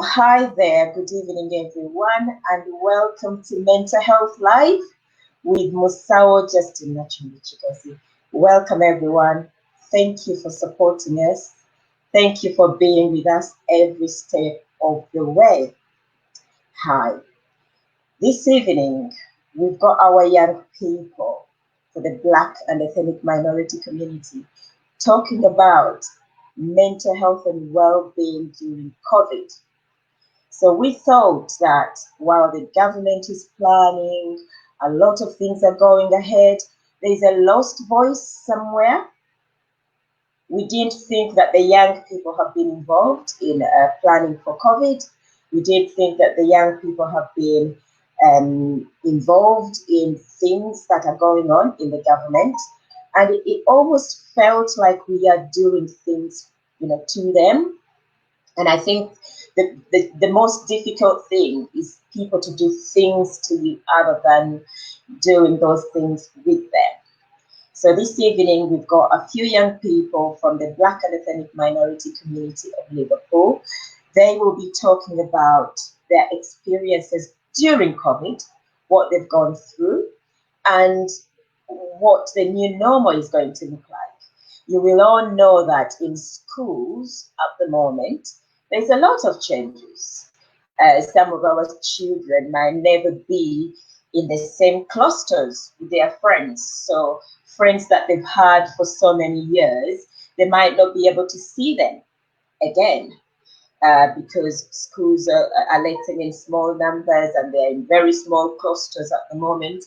Hi there, good evening everyone, and welcome to Mental Health Live with Musawo Justine Kigozi. Welcome everyone. Thank you for supporting us. Thank you for being with us every step of the way. Hi. This evening, we've got our young people for the Black and ethnic minority community talking about mental health and well-being during COVID. So we thought that while the government is planning, a lot of things are going ahead, there's a lost voice somewhere. We didn't think that the young people have been involved in planning for COVID. We did think that the young people have been involved in things that are going on in the government. And it almost felt like we are doing things, to them. And I think the most difficult thing is people to do things to you other than doing those things with them. So this evening, we've got a few young people from the Black and ethnic minority community of Liverpool. They will be talking about their experiences during COVID, what they've gone through, and what the new normal is going to look like. You will all know that in schools at the moment, there's a lot of changes. Some of our children might never be in the same clusters with their friends. So friends that they've had for so many years, they might not be able to see them again because schools are letting in small numbers and they're in very small clusters at the moment.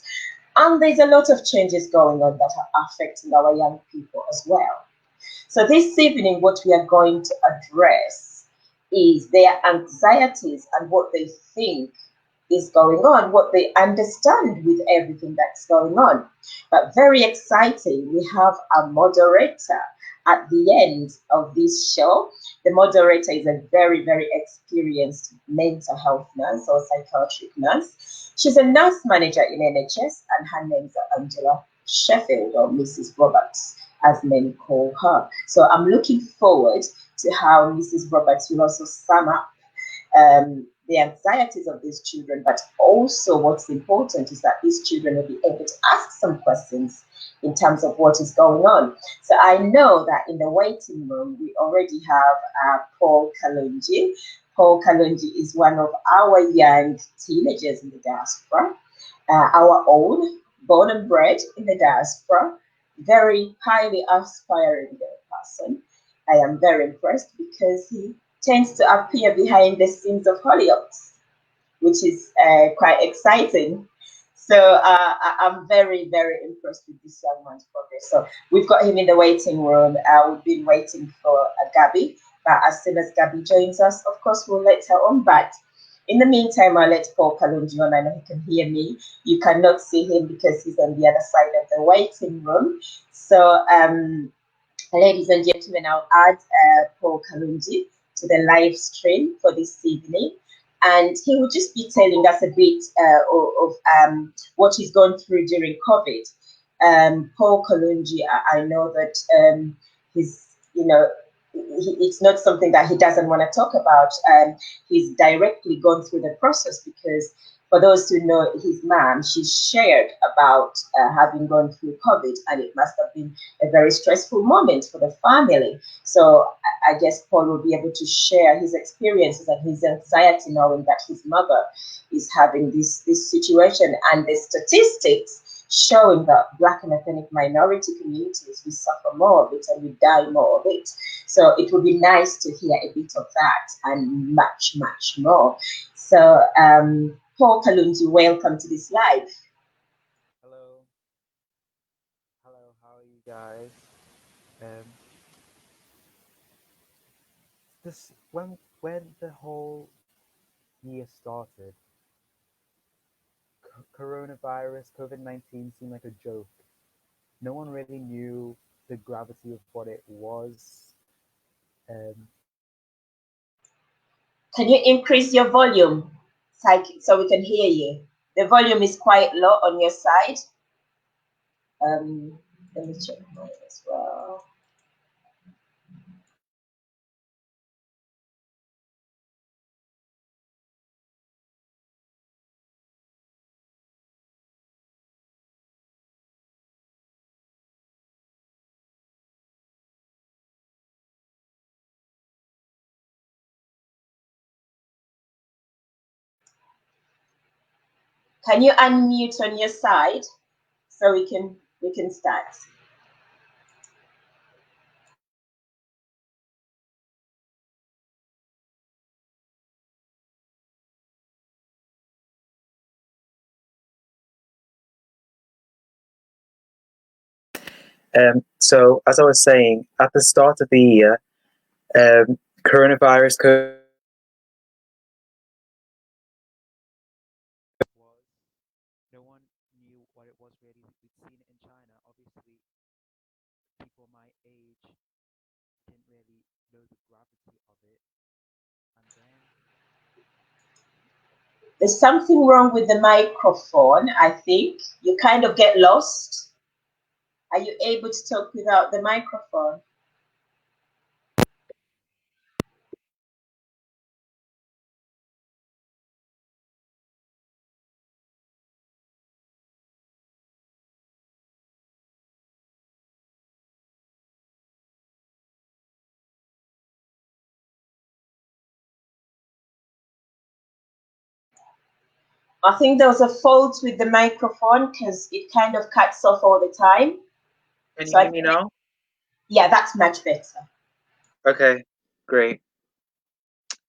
And there's a lot of changes going on that are affecting our young people as well. So this evening, what we are going to address is their anxieties and what they think is going on, what they understand with everything that's going on. But very exciting, we have a moderator at the end of this show. The moderator is a very, very experienced mental health nurse or psychiatric nurse. She's a nurse manager in NHS, and her name is Angela Sheffield, or Mrs. Roberts, as many call her. So I'm looking forward to how Mrs. Roberts will also sum up the anxieties of these children, but also what's important is that these children will be able to ask some questions in terms of what is going on. So I know that in the waiting room, we already have Paul Kalunji. Paul Kalunji is one of our young teenagers in the diaspora, our own, born and bred in the diaspora, very highly aspiring person. I am very impressed because he tends to appear behind the scenes of Hollyoaks, which is quite exciting. So I'm very, very impressed with this young man's progress. So we've got him in the waiting room. We've been waiting for Gabby, but as soon as Gabby joins us, of course, we'll let her on. But in the meantime, I'll let Paul Kalunji on. I know he can hear me. You cannot see him because he's on the other side of the waiting room. So, ladies and gentlemen, I'll add Paul Kalunji to the live stream for this evening. And he will just be telling us a bit of what he's gone through during COVID. Paul Kalunji, I know that he's, it's not something that he doesn't want to talk about. He's directly gone through the process because for those who know his mom, she shared about having gone through COVID, and it must have been a very stressful moment for the family. So I guess Paul will be able to share his experiences and his anxiety knowing that his mother is having this situation, and the statistics showing that Black and ethnic minority communities, we suffer more of it and we die more of it. So it would be nice to hear a bit of that and much, much more. So Paul Kalunji, welcome to this live. Hello. Hello, how are you guys? This when the whole year started, coronavirus, COVID-19 seemed like a joke. No one really knew the gravity of what it was. Can you increase your volume so we can hear you? The volume is quite low on your side. Let me check mine as well. Can you unmute on your side so we can start? So, as I was saying, at the start of the year, coronavirus Was no one knew what it was really. We'd seen it in China. Obviously, people my age didn't really know the gravity of it. And then There's something wrong with the microphone, I think. You kind of get lost. Are you able to talk without the microphone? I think there was a fault with the microphone because it kind of cuts off all the time. Can you So hear me now? yeah, that's much better. Okay, great.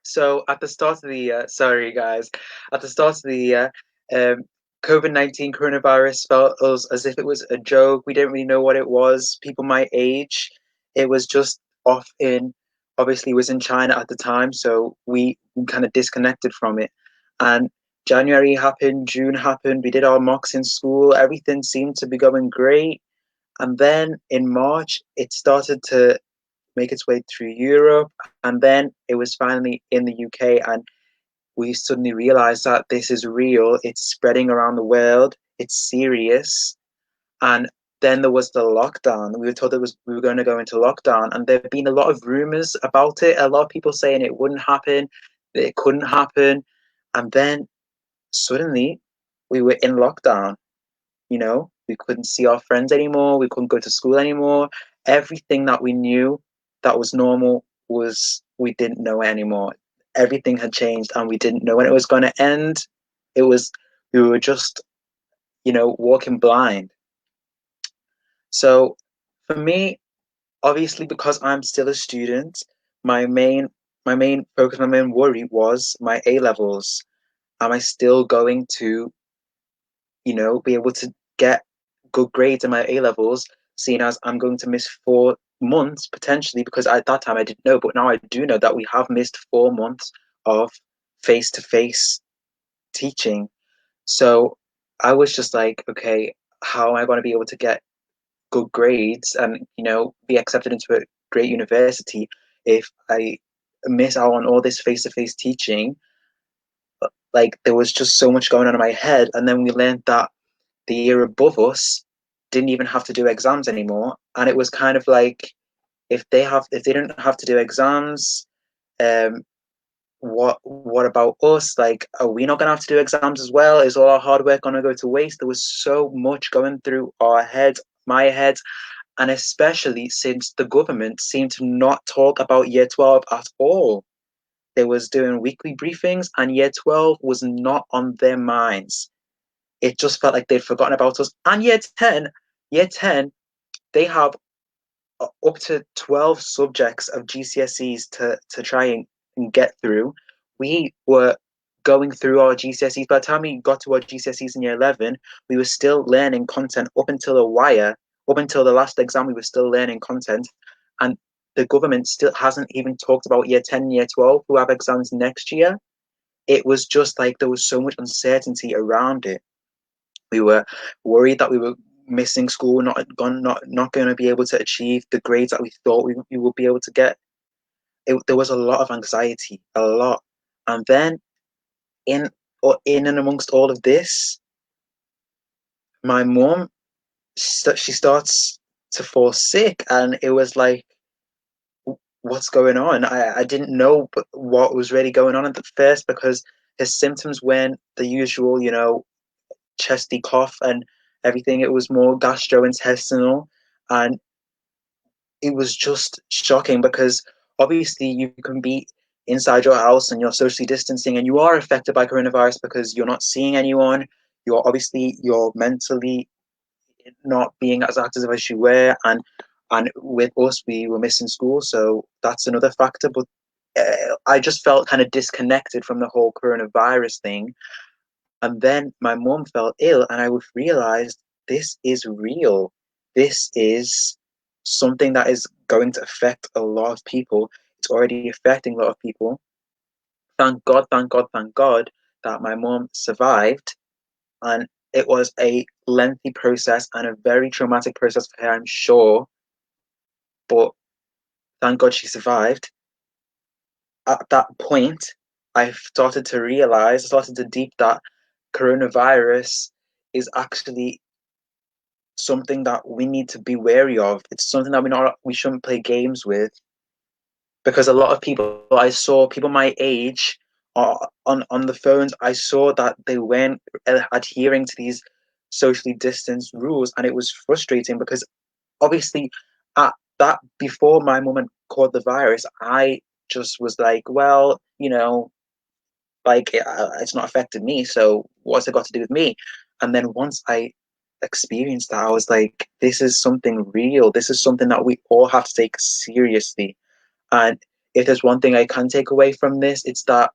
So at the start of the year, sorry guys, at the start of the year, um, COVID-19 coronavirus felt us as if it was a joke. We didn't really know what it was. People my age, it was just off in, obviously it was in China at the time, so we kind of disconnected from it. And January happened, June happened, we did our mocks in school, everything seemed to be going great. And then in March, it started to make its way through Europe, and then it was finally in the UK, and we suddenly realized that this is real. It's spreading around the world. It's serious, and then there was the lockdown. We were told we were going to go into lockdown, and there have been a lot of rumors about it. A lot of people saying it wouldn't happen, that it couldn't happen, and then suddenly we were in lockdown. We couldn't see our friends anymore. We couldn't go to school anymore. Everything that we knew that was normal was we didn't know anymore. Everything had changed and we didn't know when it was going to end. It was we were just, walking blind. So for me, obviously because I'm still a student, my main focus, my main worry was my A levels. Am I still going to be able to get good grades in my A levels, seeing as I'm going to miss 4 months potentially, because at that time I didn't know, but now I do know that we have missed 4 months of face to face teaching. So I was just like, okay, how am I going to be able to get good grades and, be accepted into a great university if I miss out on all this face to face teaching? Like, there was just so much going on in my head. And then we learned that the year above us didn't even have to do exams anymore, and it was kind of like, if they didn't have to do exams, um what about us? Like, are we not going to have to do exams as well? Is all our hard work going to go to waste? There was so much going through our heads, my head, and especially since the government seemed to not talk about year 12 at all. They was doing weekly briefings and year 12 was not on their minds. It just felt like they'd forgotten about us. And year 10, they have up to 12 subjects of GCSEs to try and get through. We were going through our GCSEs. By the time we got to our GCSEs in year 11, we were still learning content up until the wire. Up until the last exam, we were still learning content. And the government still hasn't even talked about year 10 and year 12 who have exams next year. It was just like there was so much uncertainty around it. We were worried that we were missing school, not going to be able to achieve the grades that we thought we would be able to get. There was a lot of anxiety, a lot. And then in and amongst all of this, my mom, she starts to fall sick, and it was like, what's going on? I didn't know what was really going on at the first, because his symptoms weren't the usual, chesty cough and everything. It was more gastrointestinal, and it was just shocking because obviously you can be inside your house and you're socially distancing and you are affected by coronavirus because you're not seeing anyone, you're mentally not being as active as you were, and with us we were missing school, so that's another factor. But I just felt kind of disconnected from the whole coronavirus thing. And then my mum fell ill, and I realized this is real. This is something that is going to affect a lot of people. It's already affecting a lot of people. Thank God, thank God, thank God that my mum survived. And it was a lengthy process and a very traumatic process for her, I'm sure. But thank God she survived. At that point, I started to realize, I started to deep that coronavirus is actually something that we need to be wary of. It's something that we shouldn't play games with, because a lot of people I saw, people my age, on the phones, I saw that they weren't adhering to these socially distanced rules, and it was frustrating because obviously at that before my mum had caught the virus, I just was like, well, like it's not affected me, so what's it got to do with me? And then once I experienced that, I was like, this is something real. This is something that we all have to take seriously. And if there's one thing I can take away from this, it's that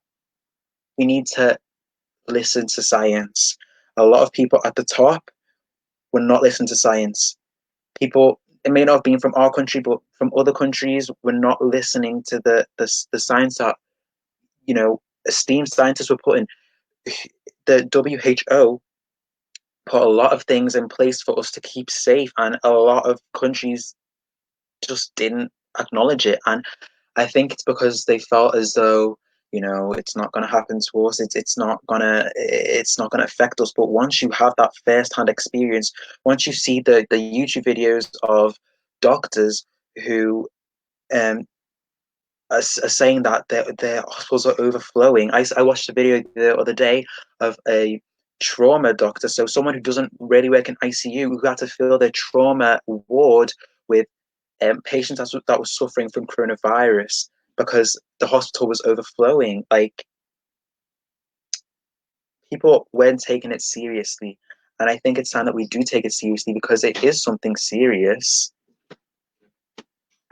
we need to listen to science. A lot of people at the top will not listen to science. People, it may not have been from our country, but from other countries, were not listening to the science that esteemed scientists were putting. The WHO put a lot of things in place for us to keep safe, and a lot of countries just didn't acknowledge it. And I think it's because they felt as though it's not going to happen to us. It's not gonna affect us. But once you have that first-hand experience, once you see the YouTube videos of doctors who um are saying that their hospitals are overflowing. I watched a video the other day of a trauma doctor, so someone who doesn't really work in ICU, who had to fill their trauma ward with patients that were suffering from coronavirus because the hospital was overflowing. Like, people weren't taking it seriously, and I think it's time that we do take it seriously, because it is something serious,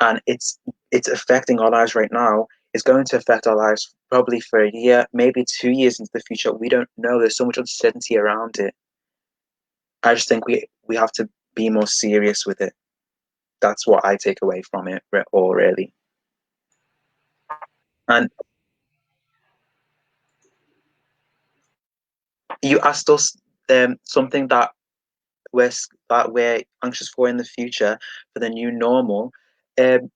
and it's affecting our lives right now. It's going to affect our lives probably for a year, maybe 2 years into the future. We don't know. There's so much uncertainty around it. I just think we have to be more serious with it. That's what I take away from it, all really. And you asked us something that we're anxious for in the future, for the new normal. Um,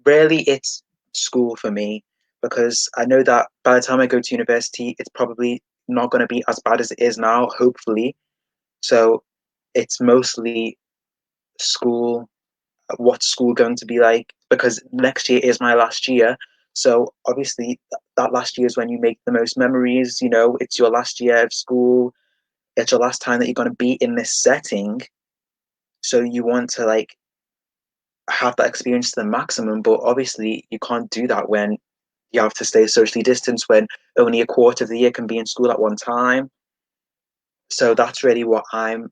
Really, it's school for me, because I know that by the time I go to university, it's probably not going to be as bad as it is now, hopefully. So it's mostly school. What's school going to be like? Because next year is my last year. So obviously, that last year is when you make the most memories. It's your last year of school. It's your last time that you're going to be in this setting. So you want to have that experience to the maximum, but obviously you can't do that when you have to stay socially distanced, when only a quarter of the year can be in school at one time. So that's really what I'm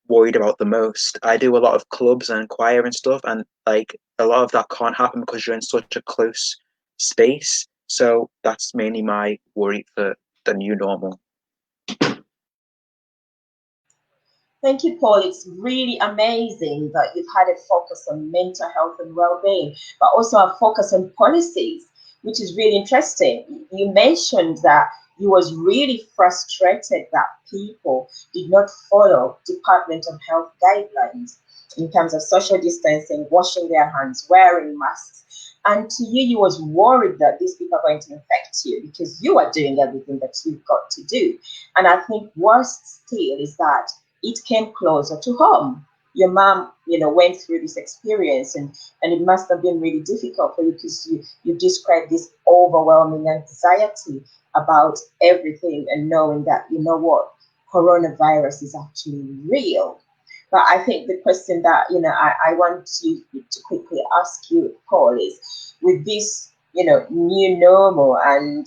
worried about the most. I do a lot of clubs and choir and stuff, and a lot of that can't happen because you're in such a close space. So that's mainly my worry for the new normal. Thank you, Paul. It's really amazing that you've had a focus on mental health and well-being, but also a focus on policies, which is really interesting. You mentioned that you was really frustrated that people did not follow Department of Health guidelines in terms of social distancing, washing their hands, wearing masks. And to you, you was worried that these people are going to infect you because you are doing everything that you've got to do. And I think worse still is that it came closer to home. Your mom, went through this experience, and it must have been really difficult for you, because you described this overwhelming anxiety about everything, and knowing that, coronavirus is actually real. But I think the question that, I want you to quickly ask you, Paul, is with this, new normal, and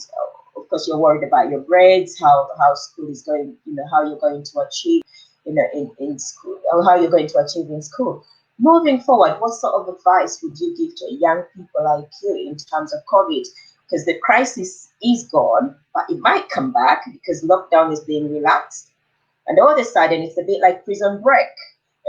of because you're worried about your grades, how school is going, how you're going to achieve, in school, or how you're going to achieve in school. Moving forward, what sort of advice would you give to young people like you in terms of COVID? Because the crisis is gone, but it might come back because lockdown is being relaxed. And all of a sudden, it's a bit like prison break.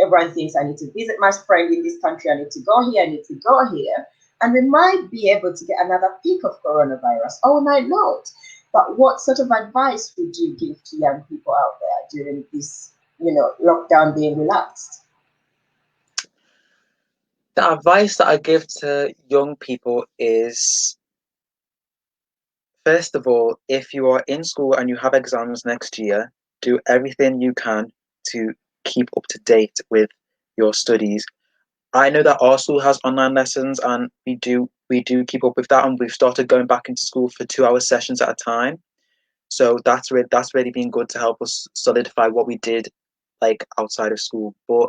Everyone thinks, I need to visit my friend in this country, I need to go here, I need to go here. And we might be able to get another peak of coronavirus, or we might not. But what sort of advice would you give to young people out there during this, lockdown being relaxed? The advice that I give to young people is, first of all, if you are in school and you have exams next year, do everything you can to keep up to date with your studies. I know that our school has online lessons, and we do keep up with that, and we've started going back into school for 2 hour sessions at a time. So that's really been good to help us solidify what we did like outside of school. But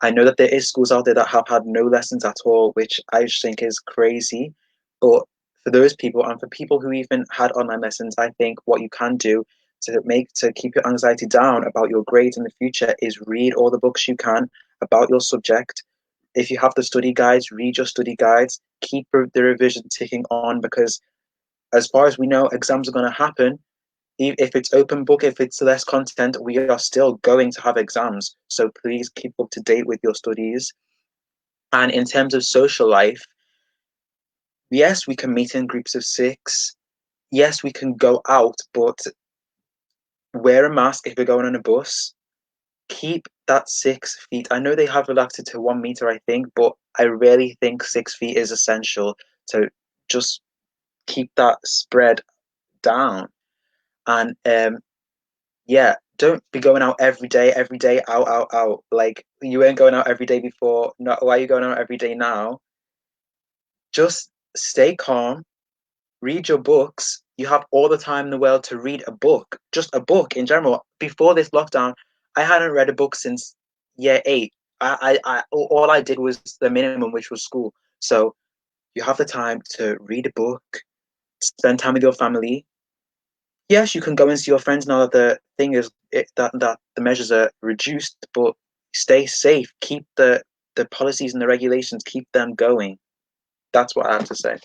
I know that there is schools out there that have had no lessons at all, which I just think is crazy. But for those people, and for people who even had online lessons, I think what you can do to keep your anxiety down about your grades in the future is read all the books you can about your subject. If you have the study guides, read your study guides, keep the revision ticking on, because as far as we know, exams are going to happen. If it's open book, if it's less content, we are still going to have exams. So please keep up to date with your studies. And in terms of social life, yes, we can meet in groups of six. Yes, we can go out, but wear a mask if we're going on a bus. Keep that 6 feet. I know they have relaxed it to 1 meter, I think, but I really think 6 feet is essential to just keep that spread down. And yeah, don't be going out every day, out, out, out. Like you weren't going out every day before. Not why are you going out every day now? Just stay calm, read your books. You have all the time in the world to read a book, just a book in general. Before this lockdown, I hadn't read a book since year eight. All I did was the minimum, which was school. So you have the time to read a book, spend time with your family. Yes, you can go and see your friends now that the thing is that the measures are reduced, but stay safe. Keep the policies and the regulations. Keep them going. That's what I have to say.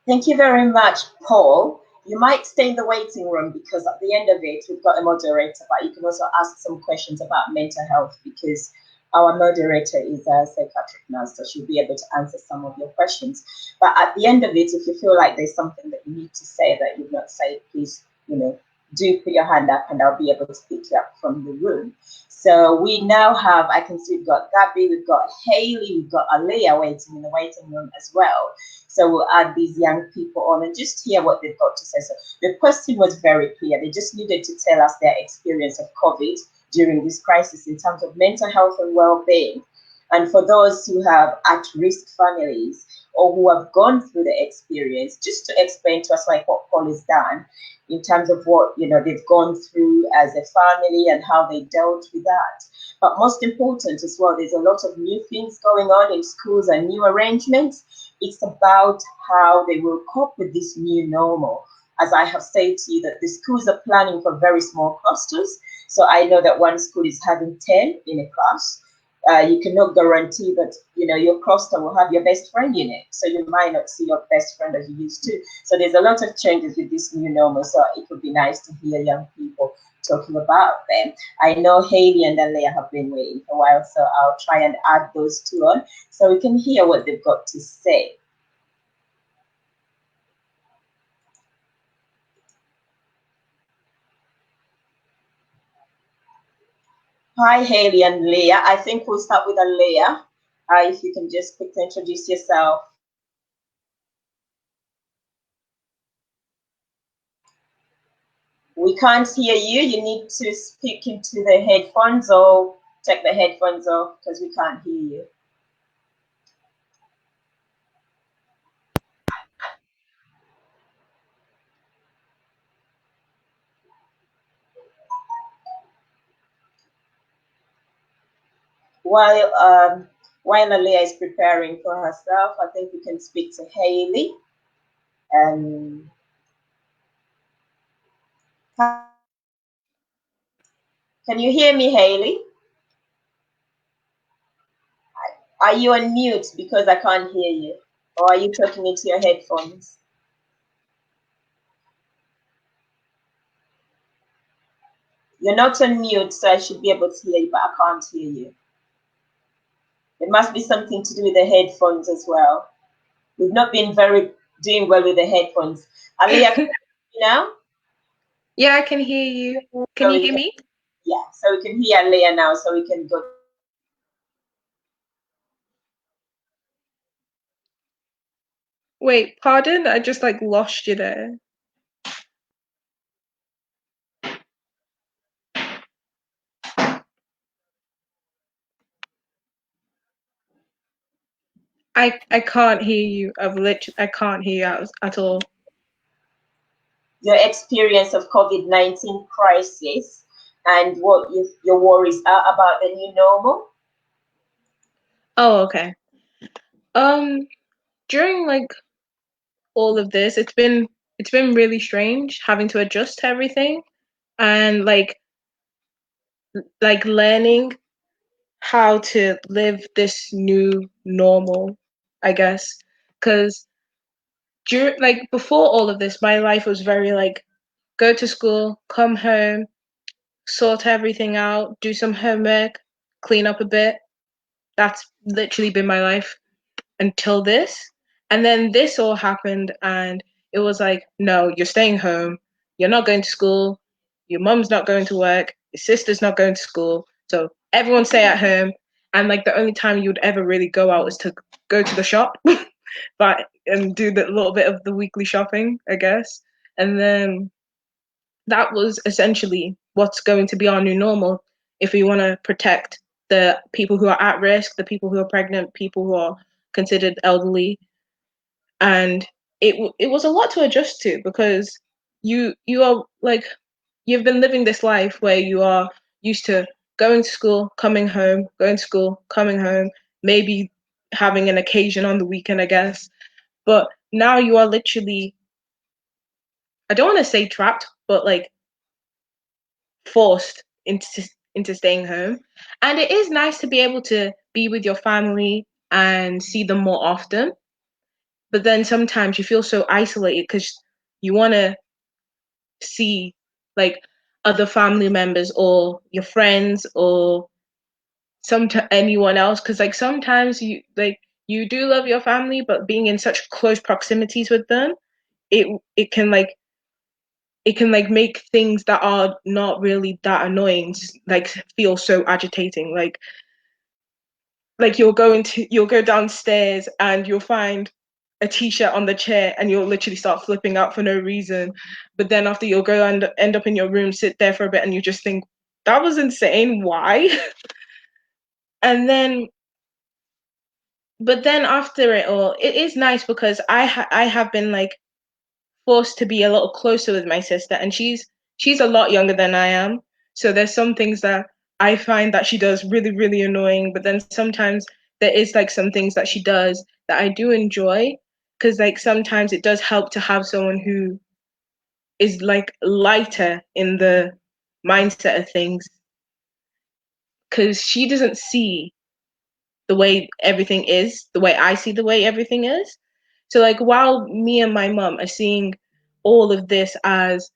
Thank you very much, Paul. You might stay in the waiting room because at the end of it, we've got a moderator, but you can also ask some questions about mental health because our moderator is a psychiatric nurse, so she'll be able to answer some of your questions. But at the end of it, if you feel like there's something that you need to say that you've not said, please, do put your hand up and I'll be able to pick you up from the room. So we now have, I can see we've got Gabby, we've got Haley, we've got Alyah waiting in the waiting room as well. So we'll add these young people on and just hear what they've got to say. So the question was very clear. They just needed to tell us their experience of COVID during this crisis in terms of mental health and well-being. And for those who have at-risk families or who have gone through the experience, just to explain to us like what Paul has done in terms of what they've gone through as a family and how they dealt with that. But most important as well, there's a lot of new things going on in schools and new arrangements. It's about how they will cope with this new normal. As I have said to you, that the schools are planning for very small clusters. So I know that one school is having 10 in a class. You cannot guarantee that your cluster will have your best friend in it. So you might not see your best friend as you used to. So there's a lot of changes with this new normal. So it would be nice to hear young people talking about them. I know Haley and Alyah have been waiting for a while, so I'll try and add those two on so we can hear what they've got to say. Hi, Haley and Leah. I think we'll start with Alyah. If you can just quickly introduce yourself. We can't hear you. You need to speak into the headphones or take the headphones off because we can't hear you. While While Alyah is preparing for herself, I think we can speak to Hayley. Um, can you hear me, Hayley? Are you on mute because I can't hear you? Or are you talking into your headphones? You're not on mute, so I should be able to hear you, but I can't hear you. It must be something to do with the headphones as well. We've not been doing well with the headphones. Alyah, can you hear me now? Yeah, I can hear you. Can So you we hear can, me? yeah, so we can hear Alyah now, so we can go. Wait, pardon? I just like lost you there. I can't hear you. I can't hear you at all. Your experience of COVID-19 crisis and what your worries are about the new normal. Oh, okay. During like all of this, it's been really strange having to adjust to everything and like learning how to live this new normal, I guess. Because like before all of this, my life was very like go to school, come home, sort everything out, do some homework, clean up a bit. That's literally been my life until this. And then this all happened, and it was like, no, you're staying home. You're not going to school. Your mum's not going to work. Your sister's not going to school. So everyone stay at home. And like the only time you would ever really go out is to go to the shop, but and do the little bit of the weekly shopping, I guess. And then that was essentially what's going to be our new normal if we want to protect the people who are at risk, the people who are pregnant, people who are considered elderly. And it was a lot to adjust to because you are like you've been living this life where you are used to going to school, coming home, going to school, coming home, maybe having an occasion on the weekend, I guess. But now you are literally, I don't want to say trapped, but like forced into staying home. And it is nice to be able to be with your family and see them more often. But then sometimes you feel so isolated because you want to see like other family members or your friends or anyone else, because like sometimes you do love your family, but being in such close proximities with them, it it can like it can like make things that are not really that annoying like feel so agitating. Like you'll go downstairs and you'll find a t-shirt on the chair and you'll literally start flipping out for no reason. But then after you'll go and end up in your room, sit there for a bit, and you just think that was insane. Why? And then but then after it all, it is nice because I have been like forced to be a little closer with my sister, and she's a lot younger than I am. So there's some things that I find that she does really, really annoying, but then sometimes there is like some things that she does that I do enjoy, because like sometimes it does help to have someone who is like lighter in the mindset of things, because she doesn't see the way everything is the way I see the way everything is. So like while me and my mum are seeing all of this as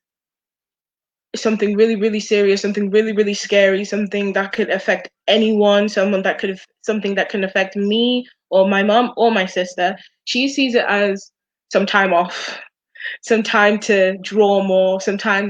something really, really serious, something really, really scary, something that could affect anyone, something that can affect me or my mom or my sister, she sees it as some time off, some time to draw more, some time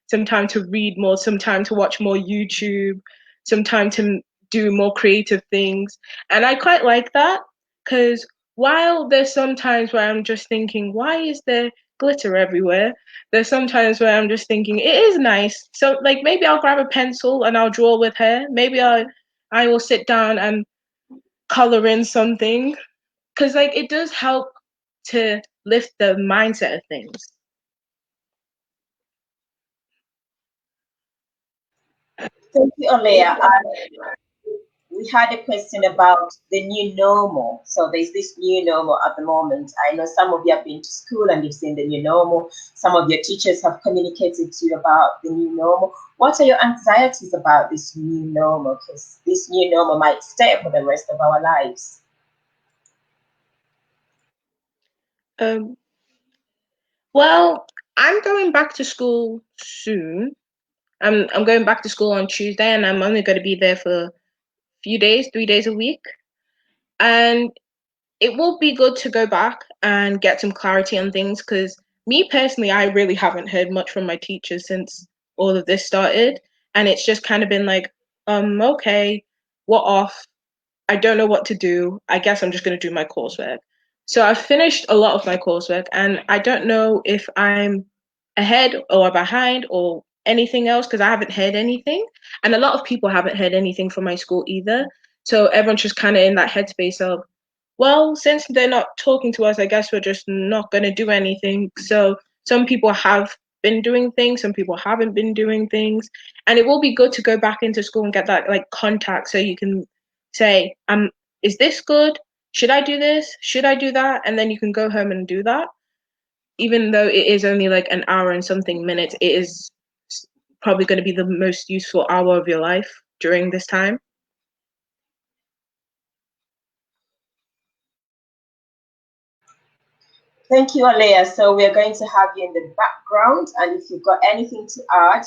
to read more, some time to watch more YouTube, some time to do more creative things. And I quite like that, because while there's some times where I'm just thinking, why is there glitter everywhere? There's some times where I'm just thinking it is nice. So like maybe I'll grab a pencil and I'll draw with her. Maybe I will sit down and color in something, because like it does help to lift the mindset of things. Thank you, Alyah. we had a question about the new normal. So there's this new normal at the moment. I know some of you have been to school and you've seen the new normal. Some of your teachers have communicated to you about the new normal. What are your anxieties about this new normal? Because this new normal might stay for the rest of our lives. Well, I'm going back to school soon. I'm going back to school on Tuesday, and I'm only going to be there for a few days, 3 days a week. And it will be good to go back and get some clarity on things because me personally, I really haven't heard much from my teachers since all of this started. And it's just kind of been like, okay, what off? I don't know what to do. I guess I'm just going to do my coursework. So I've finished a lot of my coursework and I don't know if I'm ahead or behind or anything else because I haven't heard anything. And a lot of people haven't heard anything from my school either. So everyone's just kind of in that headspace of, well, since they're not talking to us, I guess we're just not going to do anything. So some people have been doing things, some people haven't been doing things. And it will be good to go back into school and get that like contact so you can say, is this good? Should I do this? Should I do that? And then you can go home and do that. Even though it is only like an hour and something minutes, it is probably going to be the most useful hour of your life during this time. Thank you, Alyah. So we're going to have you in the background, and if you've got anything to add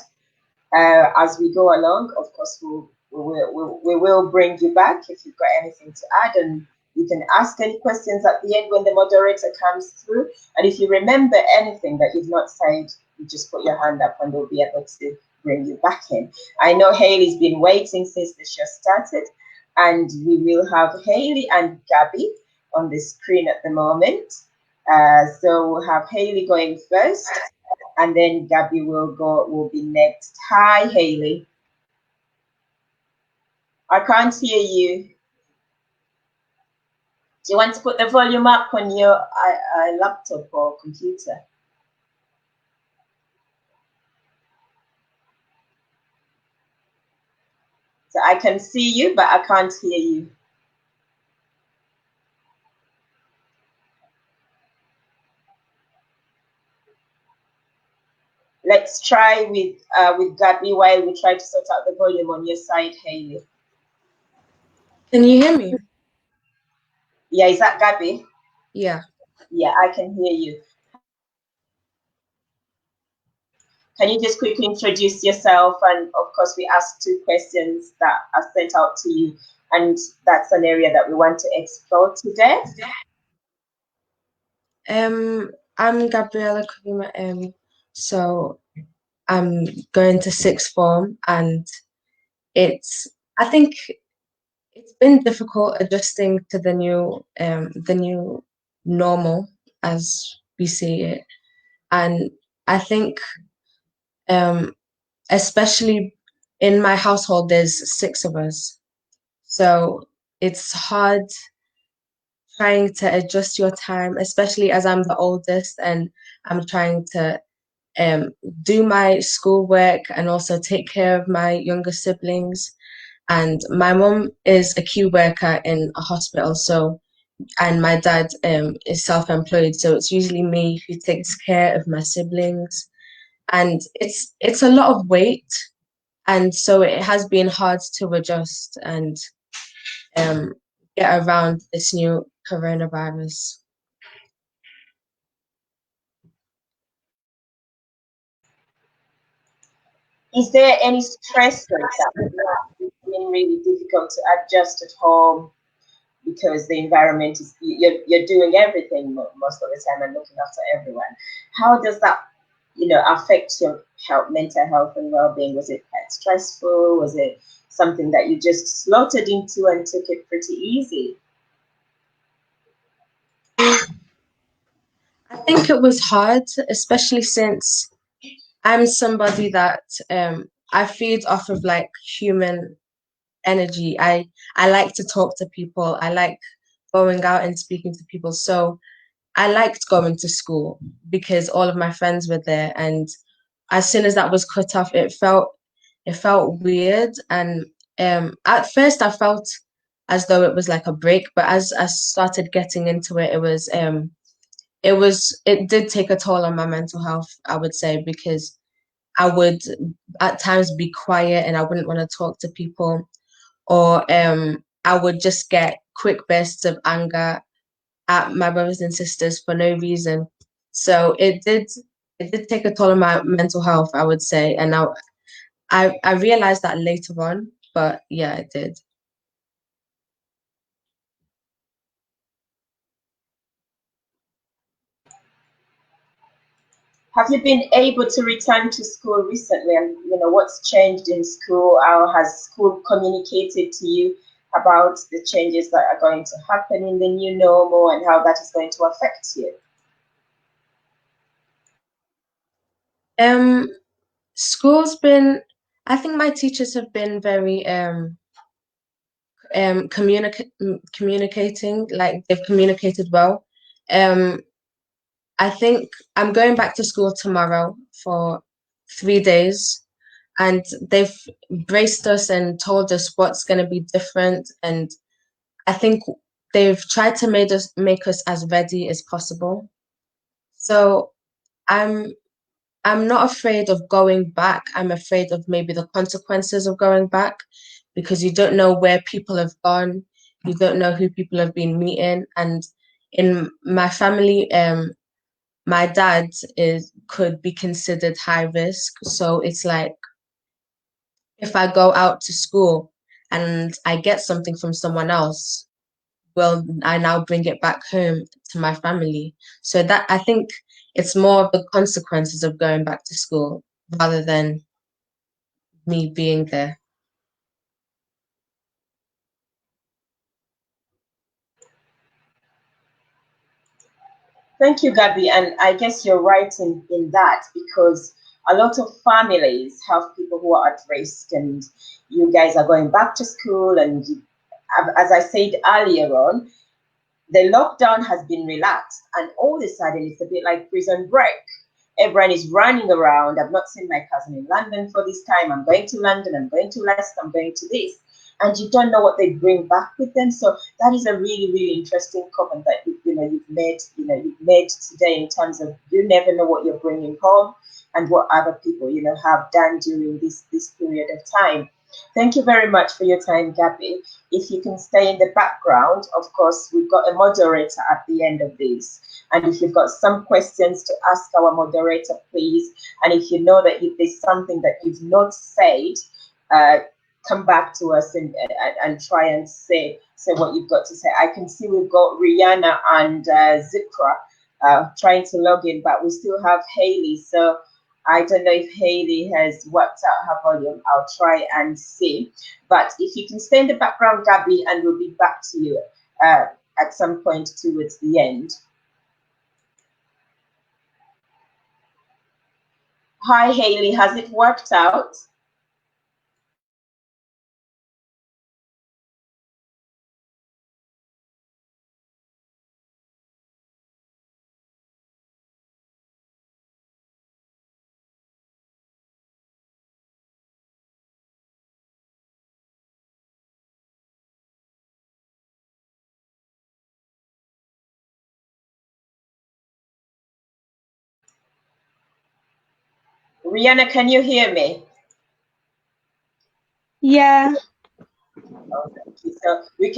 as we go along, of course, we will bring you back if you've got anything to add, and you can ask any questions at the end when the moderator comes through. And if you remember anything that you've not said, you just put your hand up and we'll be able to bring you back in. I know Hayley's been waiting since the show started, and we will have Hayley and Gabby on the screen at the moment. So we'll have Hayley going first, and then Gabby will be next. Hi, Hayley. I can't hear you. Do you want to put the volume up on your laptop or computer? So I can see you, but I can't hear you. Let's try with Gabby while we try to sort out the volume on your side, Hayley. Can you hear me? Yeah, is that Gabby? Yeah. Yeah, I can hear you. Can you just quickly introduce yourself? And of course, we asked 2 questions that are sent out to you, and that's an area that we want to explore today. I'm Gabriella Kurima. So I'm going to 6th form, and I think it's been difficult adjusting to the new normal as we see it. And I think especially in my household there's 6 of us. So it's hard trying to adjust your time, especially as I'm the oldest and I'm trying to do my schoolwork and also take care of my younger siblings. And my mom is a key worker in a hospital, and my dad is self-employed, so it's usually me who takes care of my siblings, and it's a lot of weight, and so it has been hard to adjust and get around this new coronavirus. Is there any stressors that have been really difficult to adjust at home because the environment is you're doing everything most of the time and looking after everyone? How does that affect your mental health and well-being? Was it quite stressful? Was it something that you just slotted into and took it pretty easy? I think it was hard, especially since I'm somebody that I feed off of like human energy. I like to talk to people. I like going out and speaking to people. So I liked going to school because all of my friends were there, and as soon as that was cut off, it felt weird, and at first I felt as though it was like a break, but as I started getting into it, it did take a toll on my mental health, I would say, because I would at times be quiet and I wouldn't want to talk to people, or I would just get quick bursts of anger at my brothers and sisters for no reason. So it did take a toll on my mental health, I would say, and now I realized that later on, but yeah, it did. Have you been able to return to school recently? And what's changed in school? How has school communicated to you about the changes that are going to happen in the new normal and how that is going to affect you? School's been, I think my teachers have been very communicating, like they've communicated well. Um, I think I'm going back to school tomorrow for 3 days, and they've braced us and told us what's going to be different. And I think they've tried to make us as ready as possible. So I'm I'm not afraid of going back. I'm afraid of maybe the consequences of going back because you don't know where people have gone. You don't know who people have been meeting. And in my family, my dad is could be considered high risk. So it's like if I go out to school and I get something from someone else, will I now bring it back home to my family? So that I think it's more of the consequences of going back to school rather than me being there. Thank you, Gabby. And I guess you're right in that because a lot of families have people who are at risk, and you guys are going back to school. And as I said earlier on, the lockdown has been relaxed, and all of a sudden it's a bit like prison break. Everyone is running around. I've not seen my cousin in London for this time. I'm going to London, I'm going to Leicester, I'm going to this. And you don't know what they bring back with them. So that is a really, really interesting comment that you've made today in terms of you never know what you're bringing home and what other people have done during this period of time. Thank you very much for your time, Gabby. If you can stay in the background, of course, we've got a moderator at the end of this. And if you've got some questions to ask our moderator, please. And if you know that if there's something that you've not said, come back to us and try and say what you've got to say. I can see we've got Rihanna and Zikra trying to log in, but we still have Haley. So I don't know if Haley has worked out her volume. I'll try and see. But if you can stay in the background, Gabby, and we'll be back to you at some point towards the end. Hi, Haley. Has it worked out? Rihanna, can you hear me? Yeah. Oh, thank you. So we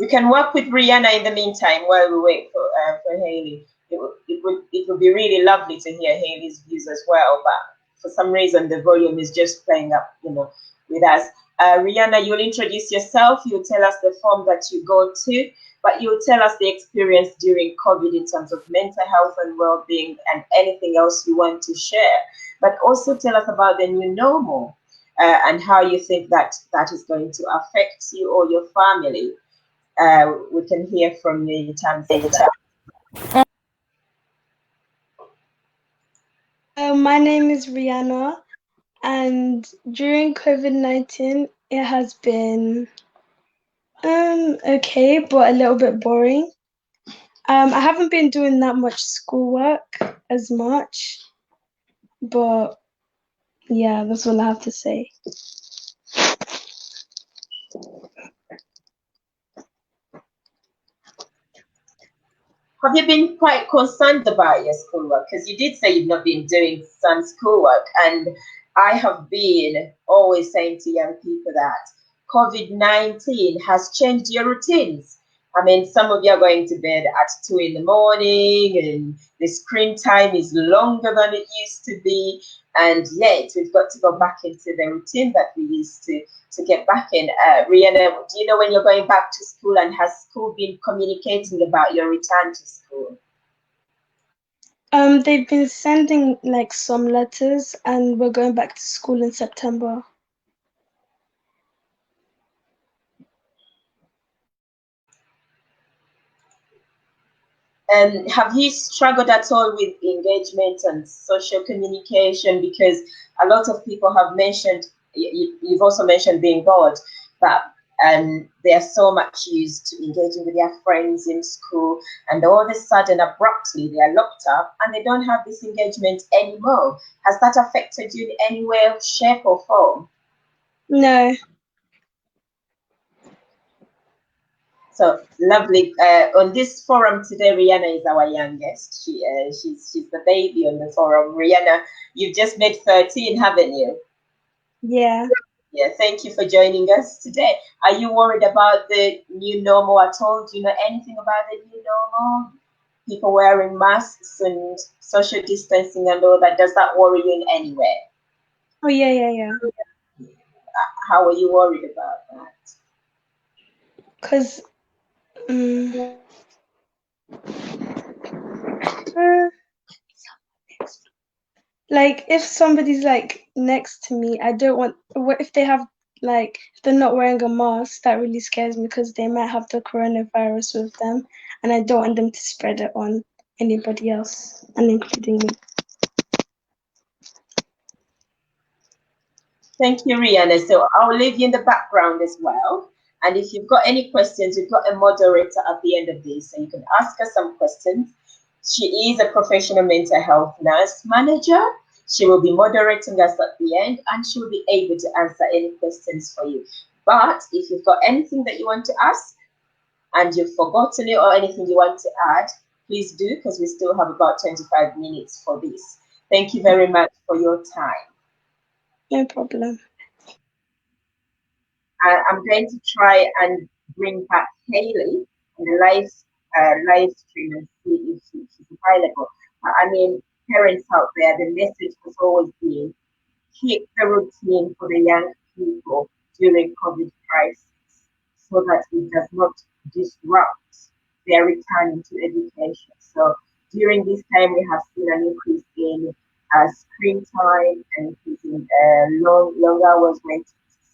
can work with Rihanna in the meantime while we wait for Haley. It would be really lovely to hear Haley's views as well, but for some reason the volume is just playing up, with us. Rihanna, you'll introduce yourself. You'll tell us the form that you go to, but you'll tell us the experience during COVID in terms of mental health and well-being and anything else you want to share. But also tell us about the new normal and how you think that is going to affect you or your family. We can hear from you in terms of that. My name is Rihanna, and during COVID-19, it has been okay, but a little bit boring. I haven't been doing that much schoolwork as much, but Yeah, that's all I have to say. Have you been quite concerned about your schoolwork? Because you did say you've not been doing some schoolwork, and I have been always saying to young people that COVID-19 has changed your routines. I mean, some of you are going to bed at 2 in the morning, and the screen time is longer than it used to be. And yet, we've got to go back into the routine that we used to get back in. Rihanna, do you know when you're going back to school, and has school been communicating about your return to school? They've been sending like some letters, and we're going back to school in September. Have you struggled at all with engagement and social communication? Because a lot of people have mentioned, you've also mentioned being bored, but they are so much used to engaging with their friends in school, and all of a sudden, abruptly, they are locked up and they don't have this engagement anymore. Has that affected you in any way, shape, or form? No. So lovely. On this forum today, Rihanna is our youngest. She's the baby on the forum. Rihanna, you've just made 13, haven't you? Yeah. Yeah. Thank you for joining us today. Are you worried about the new normal at all? Do you know anything about the new normal? People wearing masks and social distancing and all that. Does that worry you in any way? Oh yeah. How are you worried about that? Because like if somebody's like next to me, I don't want. What if they have like if they're not wearing a mask? That really scares me because they might have the coronavirus with them, and I don't want them to spread it on anybody else, and including me. Thank you, Rihanna. So I'll leave you in the background as well. And if you've got any questions, we've got a moderator at the end of this, so you can ask her some questions. She is a professional mental health nurse manager. She will be moderating us at the end, and she will be able to answer any questions for you. But if you've got anything that you want to ask and you've forgotten it or anything you want to add, please do, because we still have about 25 minutes for this. Thank you very much for your time. No problem. I'm going to try and bring back Haley in the live stream and see if she's available. I mean, parents out there, the message has always been keep the routine for the young people during COVID crisis so that it does not disrupt their return to education. So during this time, we have seen an increase in screen time and increase in long hours waiting to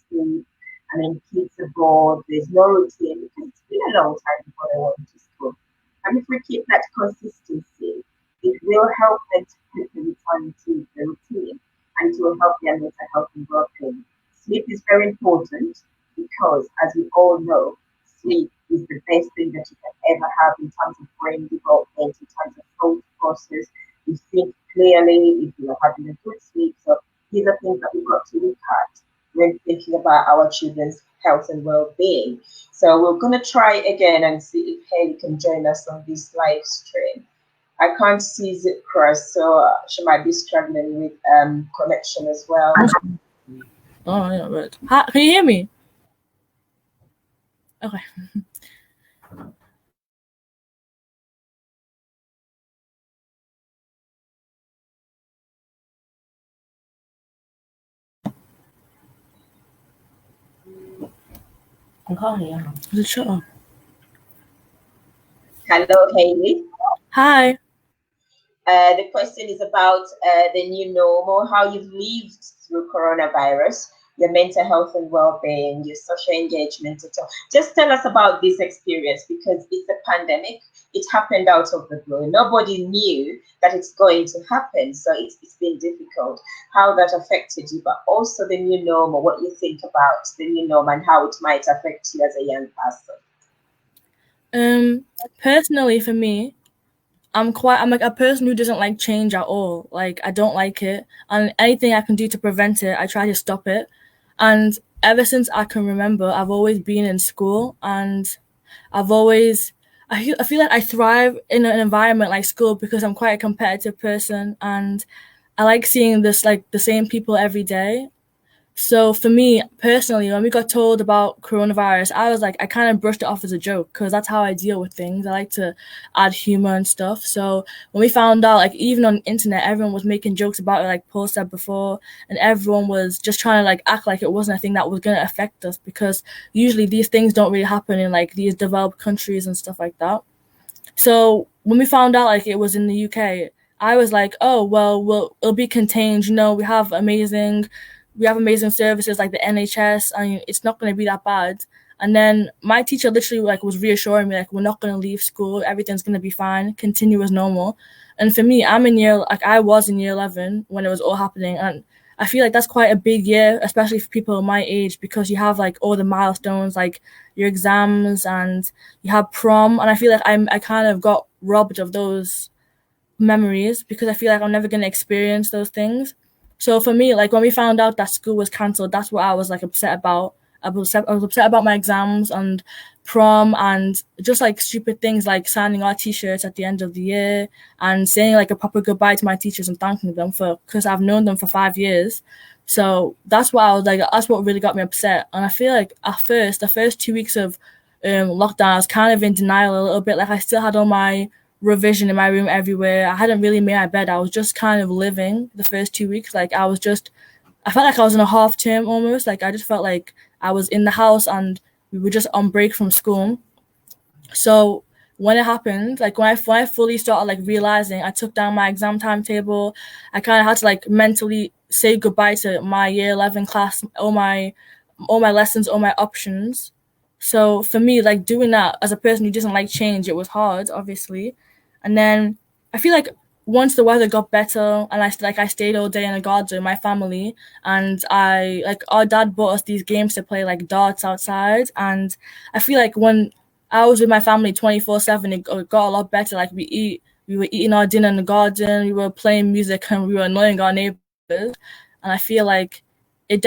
sleep. I mean, kids are bored, there's no routine because it's been a long time before they went to school. And if we keep that consistency, it will help them to quickly return to the routine and it will help their mental health and well-being. Sleep is very important because, as we all know, sleep is the best thing that you can ever have in terms of brain development, in terms of thought process. You think clearly if you are having a good sleep. So these are things that we've got to look at when thinking about our children's health and well-being. So we're going to try again and see if Haley can join us on this live stream. I can't see Zip Cross, so she might be struggling with connection as well. Oh, yeah, right. Hi, can you hear me? Okay. I can't hear. Just shut up. Hello, Haley. Hi. The question is about the new normal, how you've lived through coronavirus, your mental health and well-being, your social engagement at all. Just tell us about this experience because it's a pandemic. It happened out of the blue. Nobody knew that it's going to happen. So it's been difficult. How that affected you, but also the new normal, what you think about the new normal and how it might affect you as a young person. Personally for me, I'm like a person who doesn't like change at all. Like I don't like it, and anything I can do to prevent it, I try to stop it. And ever since I can remember, I've always been in school, and I've always I feel like I thrive in an environment like school because I'm quite a competitive person, and I like seeing this like the same people every day. So for me personally, when we got told about coronavirus, I was like, I kind of brushed it off as a joke because that's how I deal with things. I like to add humor and stuff. So when we found out, like even on the internet, everyone was making jokes about it, like Paul said before, and everyone was just trying to like act like it wasn't a thing that was going to affect us because usually these things don't really happen in like these developed countries and stuff like that. So when we found out like it was in the UK, I was like, oh well, it'll be contained. You know, we have amazing services like the NHS. I mean, it's not going to be that bad. And then my teacher literally like was reassuring me like we're not going to leave school. Everything's going to be fine. Continue as normal. And for me, I was in year 11 when it was all happening, and I feel like that's quite a big year, especially for people my age, because you have like all the milestones, like your exams, and you have prom, and I feel like I kind of got robbed of those memories because I feel like I'm never gonna experience those things. So for me, like when we found out that school was cancelled, that's what I was like upset about. I was upset about my exams and prom and just like stupid things like signing our t-shirts at the end of the year and saying like a proper goodbye to my teachers and thanking them for because I've known them for 5 years. So that's what I was like. That's what really got me upset. And I feel like at first, the first 2 weeks of lockdown, I was kind of in denial a little bit. Like I still had all my revision in my room everywhere. I hadn't really made my bed. I was just kind of living the first 2 weeks. Like I felt like I was in a half term almost. Like I just felt like I was in the house and we were just on break from school. So when it happened, like when I fully started like realizing, I took down my exam timetable. I kind of had to like mentally say goodbye to my year 11 class, all my lessons, all my options. So for me, like doing that as a person who doesn't like change, it was hard, obviously. And then I feel like once the weather got better and I stayed all day in the garden with my family, and I like our dad bought us these games to play like darts outside, and I feel like when I was with my family 24/7, it got a lot better. Like we were eating our dinner in the garden, we were playing music, and we were annoying our neighbors. And I feel like it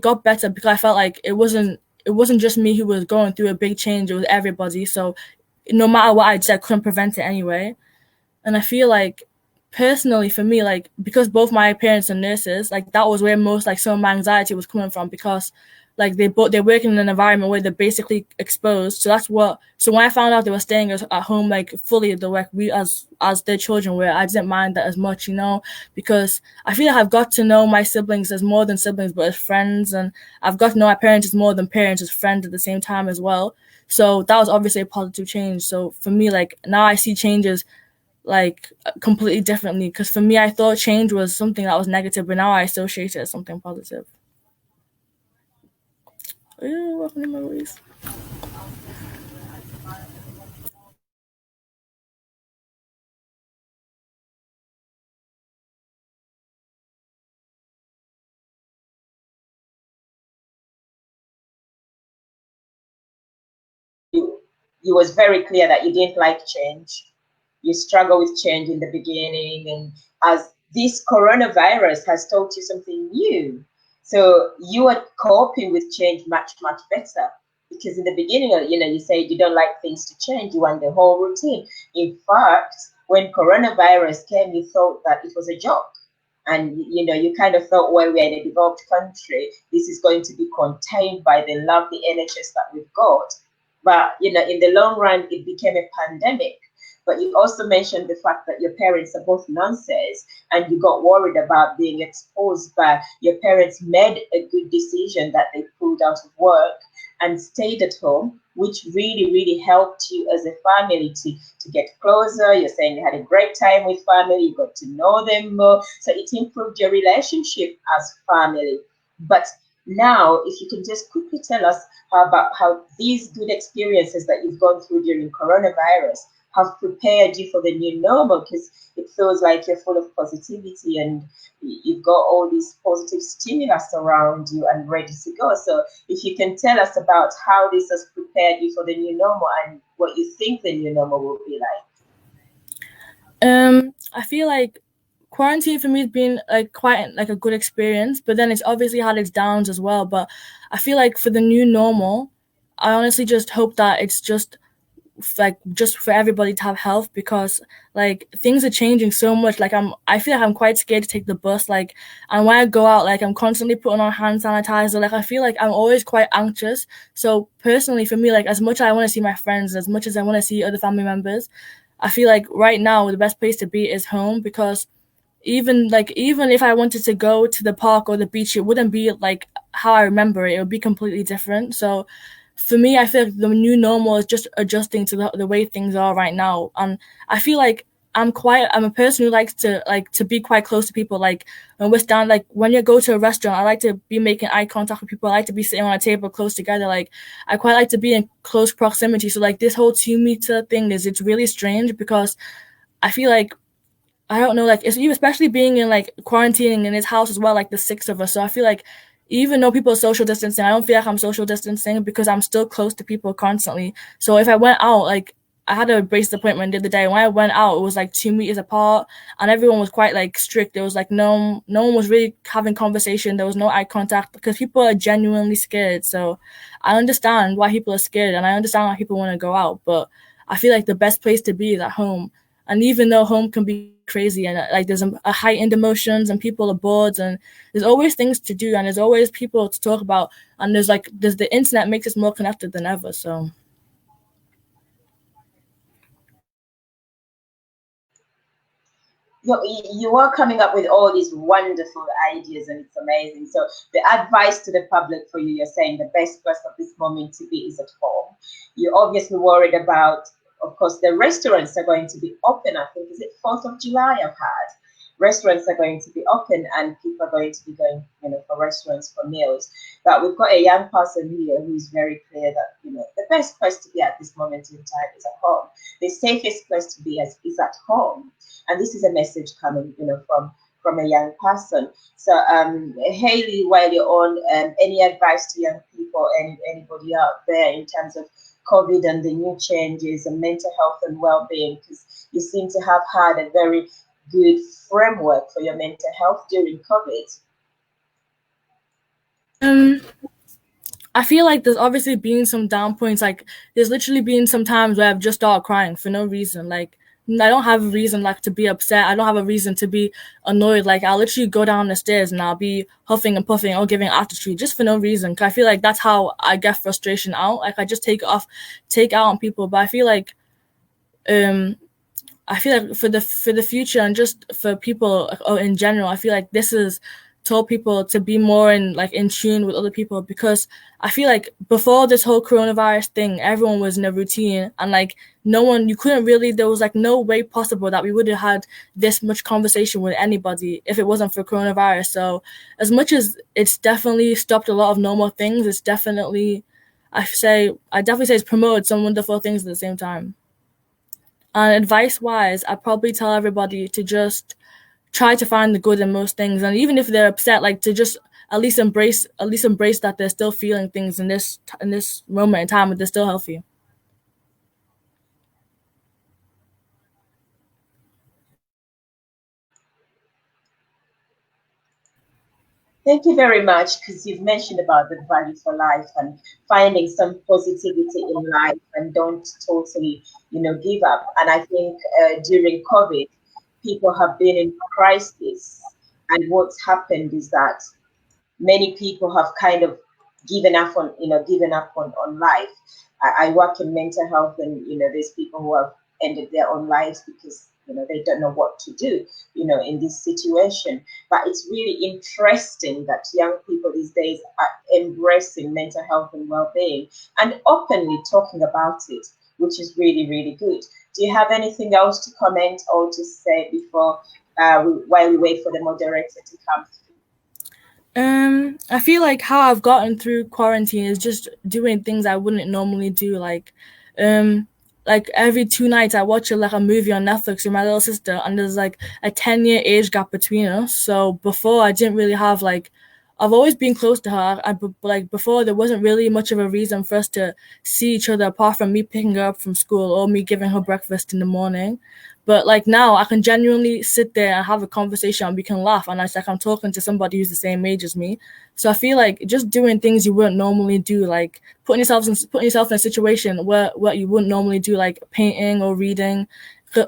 got better because I felt like it wasn't just me who was going through a big change. It was everybody. So no matter what I did, I couldn't prevent it anyway. And I feel like personally for me, like because both my parents are nurses, like that was where most like some of my anxiety was coming from because like they're working in an environment where they're basically exposed. So when I found out they were staying at home like fully the work we as their children were, I didn't mind that as much, you know, because I feel like I've got to know my siblings as more than siblings but as friends, and I've got to know my parents as more than parents as friends at the same time as well. So that was obviously a positive change. So for me, like now I see changes like completely differently because for me I thought change was something that was negative, but now I associate it as something positive. Yeah, welcome to memories. You was very clear that you didn't like change. You struggle with change in the beginning, and as this coronavirus has taught you something new, so you are coping with change much better. Because in the beginning, you said you don't like things to change. You want the whole routine. In fact, when coronavirus came, you thought that it was a joke. And you kind of thought, well, we're in a developed country. This is going to be contained by the lovely NHS that we've got. But in the long run, it became a pandemic. But you also mentioned the fact that your parents are both nurses, and you got worried about being exposed. But your parents made a good decision that they pulled out of work and stayed at home, which really helped you as a family to get closer. You're saying you had a great time with family, you got to know them more, so it improved your relationship as family. But now, if you can just quickly tell us about how these good experiences that you've gone through during coronavirus have prepared you for the new normal, because it feels like you're full of positivity and you've got all these positive stimulus around you and ready to go. So if you can tell us about how this has prepared you for the new normal and what you think the new normal will be like. I feel like quarantine for me has been like quite like a good experience, but then it's obviously had its downs as well. But I feel like for the new normal, I honestly just hope that it's just like just for everybody to have health, because like things are changing so much. Like I feel like I'm quite scared to take the bus, like, and when I go out, like I'm constantly putting on hand sanitizer. Like I feel like I'm always quite anxious. So personally for me, like as much as I want to see my friends, as much as I want to see other family members, I feel like right now the best place to be is home, because even if I wanted to go to the park or the beach, it wouldn't be like how I remember it. It would be completely different. So for me, I feel like the new normal is just adjusting to the way things are right now. And I feel like I'm a person who likes to be quite close to people. Like when we're down, like when you go to a restaurant, I like to be making eye contact with people. I like to be sitting on a table close together. Like I quite like to be in close proximity. So like this whole 2 meter thing it's really strange, because I feel like I don't know, like it's you, especially being in like quarantining in his house as well, like the six of us. So I feel like even though people are social distancing, I don't feel like I'm social distancing, because I'm still close to people constantly. So if I went out, like I had a braces appointment the other day. When I went out, it was like 2 meters apart, and everyone was quite like strict. There was like no one was really having conversation. There was no eye contact, because people are genuinely scared. So I understand why people are scared, and I understand why people want to go out, but I feel like the best place to be is at home. And even though home can be crazy and like there's a heightened emotions and people are bored and there's always things to do and there's always people to talk about, and there's the internet makes us more connected than ever. So you are coming up with all these wonderful ideas, and it's amazing. So the advice to the public for you're saying the best place at this moment to be is at home. You're obviously worried about, of course, the restaurants are going to be open. I think, is it 4th of July I've had? Restaurants are going to be open and people are going to be going, for restaurants for meals. But we've got a young person here who's very clear that, the best place to be at this moment in time is at home. The safest place to be is at home. And this is a message coming, from a young person. So, Haley, while you're on, any advice to young people and anybody out there in terms of COVID and the new changes and mental health and well-being? Because you seem to have had a very good framework for your mental health during COVID. I feel like there's obviously been some down points. Like there's literally been some times where I've just started crying for no reason. Like I don't have a reason like to be upset. I don't have a reason to be annoyed. Like I'll literally go down the stairs and I'll be huffing and puffing or giving attitude just for no reason. Cause I feel like that's how I get frustration out. Like I just take it out on people. But um I feel like for the future and just for people in general, I feel like this is told people to be more in tune with other people, because I feel like before this whole coronavirus thing, everyone was in a routine and like you couldn't really, there was like no way possible that we would have had this much conversation with anybody if it wasn't for coronavirus. So as much as it's definitely stopped a lot of normal things, it's definitely, I definitely say it's promoted some wonderful things at the same time. And advice wise, I probably tell everybody to just try to find the good in most things, and even if they're upset, like to just at least embrace that they're still feeling things in this moment in time, but they're still healthy. Thank you very much, because you've mentioned about the value for life and finding some positivity in life and don't totally, give up. And I think during COVID, people have been in crisis. And what's happened is that many people have kind of given up on life. I work in mental health, and there's people who have ended their own lives because they don't know what to do in this situation. But it's really interesting that young people these days are embracing mental health and well-being and openly talking about it, which is really, really good. Do you have anything else to comment or to say before while we wait for the moderator to come? I feel like how I've gotten through quarantine is just doing things I wouldn't normally do. Um, like every 2 nights I watch a movie on Netflix with my little sister, and there's like a 10-year age gap between us. So before I didn't really have I've always been close to her. But before there wasn't really much of a reason for us to see each other apart from me picking her up from school or me giving her breakfast in the morning. But like now, I can genuinely sit there and have a conversation and we can laugh, and it's like I'm talking to somebody who's the same age as me. So I feel like just doing things you wouldn't normally do, like putting yourself in a situation where you wouldn't normally do, like painting or reading,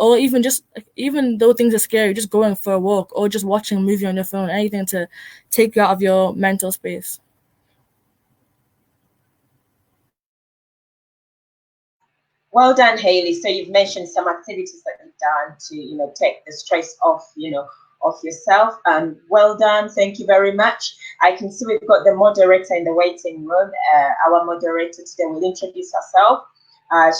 or even though things are scary, just going for a walk or just watching a movie on your phone, anything to take you out of your mental space. Well done, Hayley. So you've mentioned some activities that you've done to, take the stress off, of yourself. And well done. Thank you very much. I can see we've got the moderator in the waiting room. Our moderator today will introduce herself.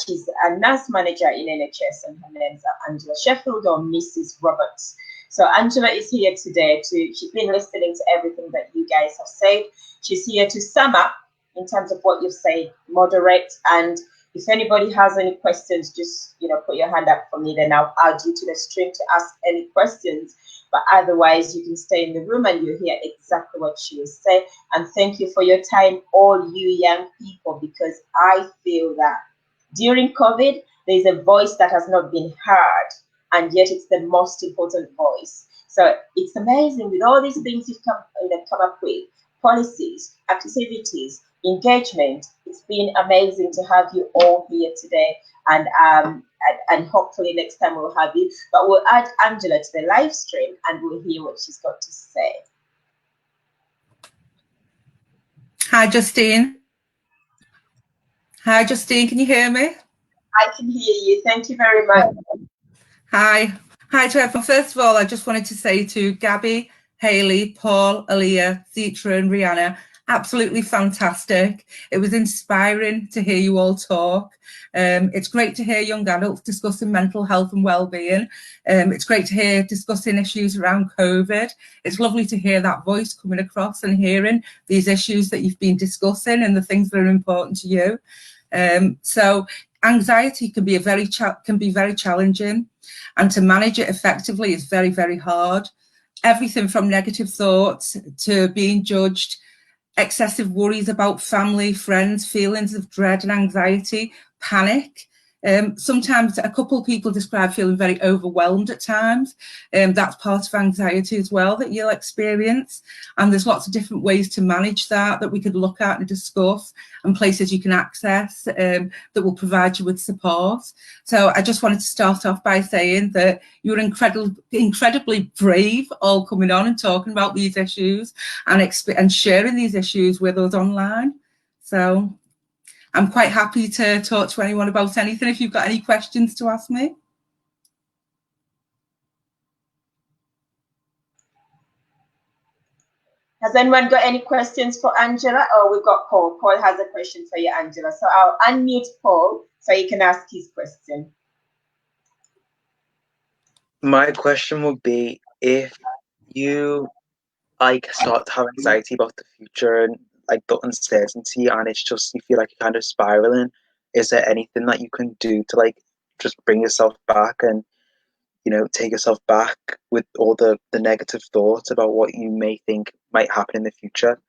She's a nurse manager in NHS, and her name is Angela Sheffield, or Mrs. Roberts. So Angela is here today she's been listening to everything that you guys have said. She's here to sum up in terms of what you've said, moderate, and if anybody has any questions, just put your hand up for me, then I'll add you to the stream to ask any questions. But otherwise, you can stay in the room and you'll hear exactly what she will say. And thank you for your time, all you young people, because I feel that during COVID, there's a voice that has not been heard, and yet it's the most important voice. So it's amazing with all these things you've come up with, policies, activities, engagement. It's been amazing to have you all here today, and hopefully next time we'll have you. But we'll add Angela to the live stream and we'll hear what she's got to say. Hi, Justine. Hi, Justine. Can you hear me? I can hear you. Thank you very much. Hi. Hi to everyone. First of all, I just wanted to say to Gabby, Hayley, Paul, Alyah, Zitra and Rihanna, absolutely fantastic. It was inspiring to hear you all talk. It's great to hear young adults discussing mental health and well-being. It's great to hear discussing issues around COVID. It's lovely to hear that voice coming across and hearing these issues that you've been discussing and the things that are important to you. So anxiety can be very challenging, and to manage it effectively is very, very hard. Everything from negative thoughts to being judged, excessive worries about family, friends, feelings of dread and anxiety, panic. Sometimes a couple of people describe feeling very overwhelmed at times. That's part of anxiety as well that you'll experience. And there's lots of different ways to manage that we could look at and discuss, and places you can access that will provide you with support. So I just wanted to start off by saying that you were incredibly brave, all coming on and talking about these issues and sharing these issues with us online. So I'm quite happy to talk to anyone about anything if you've got any questions to ask me. Has anyone got any questions for Angela? Oh, we've got Paul. Paul has a question for you, Angela. So I'll unmute Paul so he can ask his question. My question would be, if you start to have anxiety about the future and the uncertainty, and it's just you feel like you're kind of spiraling, is there anything that you can do to just bring yourself back and take yourself back with all the negative thoughts about what you may think might happen in the future?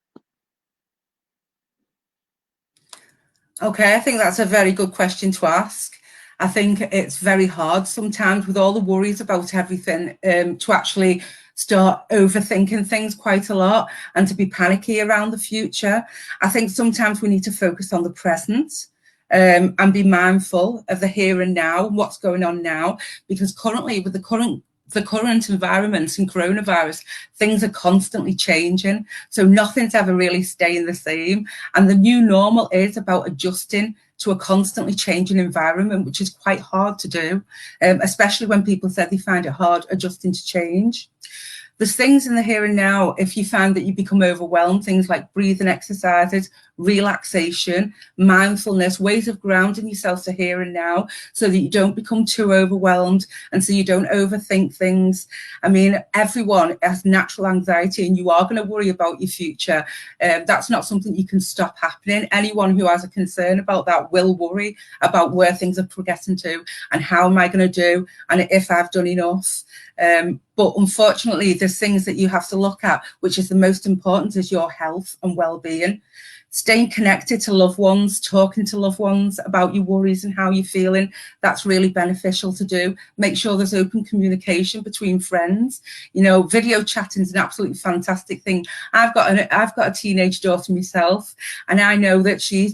Okay, I think that's a very good question to ask. I think it's very hard sometimes with all the worries about everything to actually start overthinking things quite a lot and to be panicky around the future. I think sometimes we need to focus on the present and be mindful of the here and now, what's going on now, because currently with the current environment and coronavirus, things are constantly changing. So nothing's ever really staying the same. And the new normal is about adjusting to a constantly changing environment, which is quite hard to do, especially when people said they find it hard adjusting to change. There's things in the here and now, if you find that you become overwhelmed, things like breathing exercises, relaxation, mindfulness, ways of grounding yourself to here and now so that you don't become too overwhelmed and so you don't overthink things. I mean, everyone has natural anxiety and you are going to worry about your future. That's not something you can stop happening. Anyone who has a concern about that will worry about where things are progressing to and how am I going to do and if I've done enough. But unfortunately, there's things that you have to look at, which is the most important is your health and well-being. staying connected to loved ones, talking to loved ones about your worries and how you're feeling. That's really beneficial to do. Make sure there's open communication between friends. You know, video chatting is an absolutely fantastic thing. I've got a teenage daughter myself, and I know that she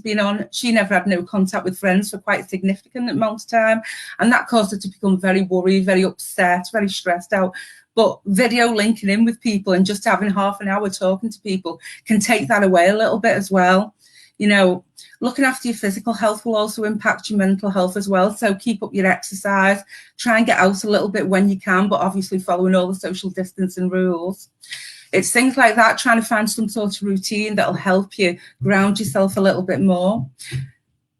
never had no contact with friends for quite a significant amount of time, and that caused her to become very worried, very upset, very stressed out. But video linking in with people and just having half an hour talking to people can take that away a little bit as well. You know, looking after your physical health will also impact your mental health as well. So keep up your exercise, try and get out a little bit when you can, but obviously following all the social distancing rules. It's things like that, trying to find some sort of routine that'll help you ground yourself a little bit more.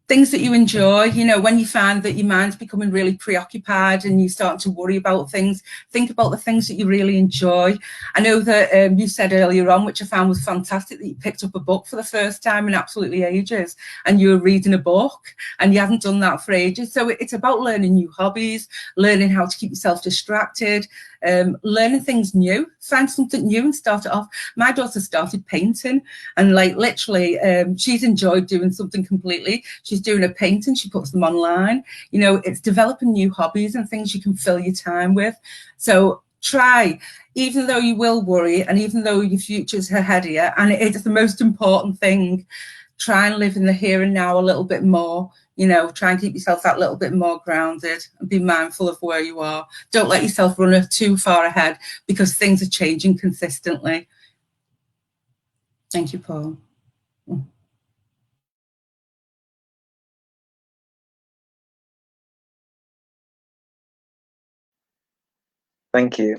Things that you enjoy, you know, when you find that your mind's becoming really preoccupied and you start to worry about things, think about the things that you really enjoy. I know that you said earlier on, which I found was fantastic, that you picked up a book for the first time in absolutely ages, and you were reading a book and you haven't done that for ages. So it's about learning new hobbies, learning how to keep yourself distracted, learning things new, find something new and start it off. My daughter started painting, and like literally she's enjoyed doing something completely. She's doing a painting, she puts them online. You know, it's developing new hobbies and things you can fill your time with. So try, even though you will worry and even though your future's ahead of you, and it's the most important thing, try and live in the here and now a little bit more. You know, try and keep yourself that little bit more grounded and be mindful of where you are. Don't let yourself run too far ahead because things are changing consistently. Thank you, Paul. Thank you.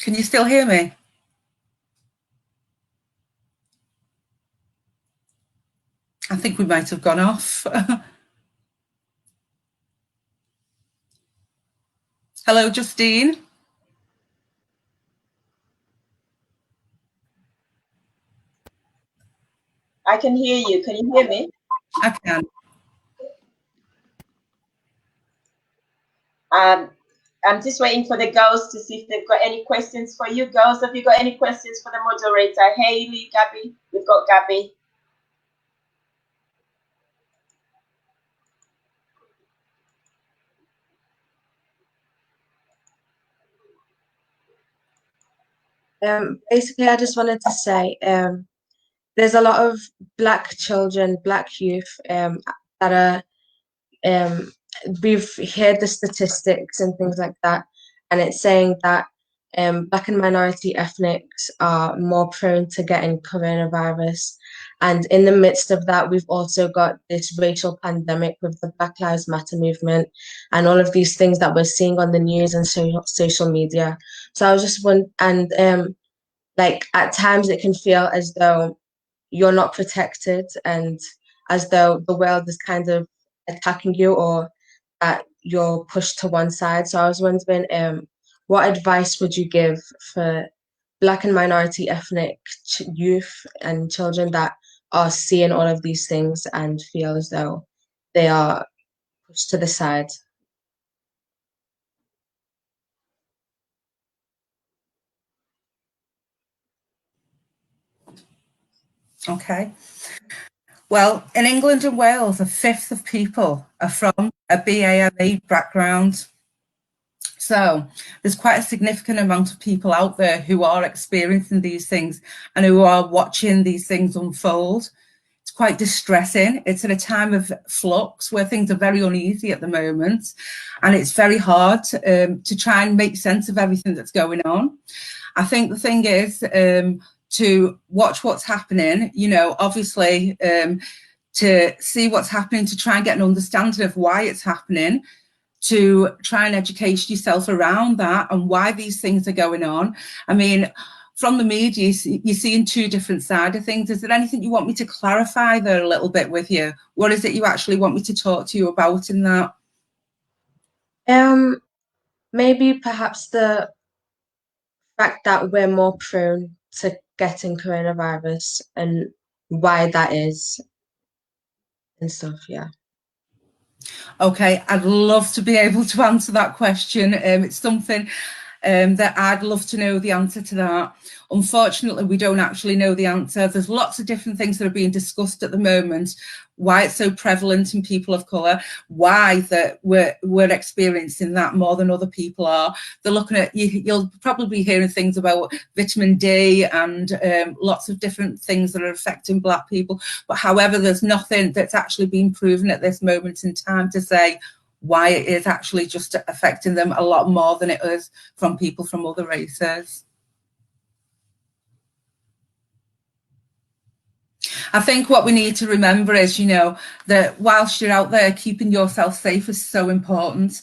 Can you still hear me? I think we might have gone off. Hello, Justine. I can hear you. Can you hear me? I can. I'm just waiting for the girls to see if they've got any questions for you. Girls, have you got any questions for the moderator? Hayley, Gabby, we've got Gabby. Basically, I just wanted to say there's a lot of Black children, Black youth that are, we've heard the statistics and things like that, and it's saying that Black and minority ethnics are more prone to getting coronavirus. And in the midst of that, we've also got this racial pandemic with the Black Lives Matter movement and all of these things that we're seeing on the news and social media. So I was just like at times it can feel as though you're not protected and as though the world is kind of attacking you or that you're pushed to one side. So I was wondering, what advice would you give for Black and minority ethnic youth and children that are seeing all of these things and feel as though they are pushed to the side? Okay. Well, in England and Wales, a fifth of people are from a BAME background. So there's quite a significant amount of people out there who are experiencing these things and who are watching these things unfold. It's quite distressing. It's at a time of flux where things are very uneasy at the moment, and it's very hard to try and make sense of everything that's going on. I think the thing is to watch what's happening, you know, obviously to see what's happening, to try and get an understanding of why it's happening, to try and educate yourself around that and why these things are going on. I mean, from the media, you're seeing two different sides of things. Is there anything you want me to clarify there a little bit with you? What is it you actually want me to talk to you about in that? Maybe perhaps the fact that we're more prone to getting coronavirus and why that is and stuff, yeah. Okay, I'd love to be able to answer that question. It's something that I'd love to know the answer to that. Unfortunately, we don't actually know the answer. There's lots of different things that are being discussed at the moment, why it's so prevalent in people of colour, why that we're experiencing that more than other people are. They're looking at, you'll probably be hearing things about vitamin D and lots of different things that are affecting Black people. But however, there's nothing that's actually been proven at this moment in time to say why it is actually just affecting them a lot more than it is from people from other races. I think what we need to remember is, you know, that whilst you're out there, keeping yourself safe is so important.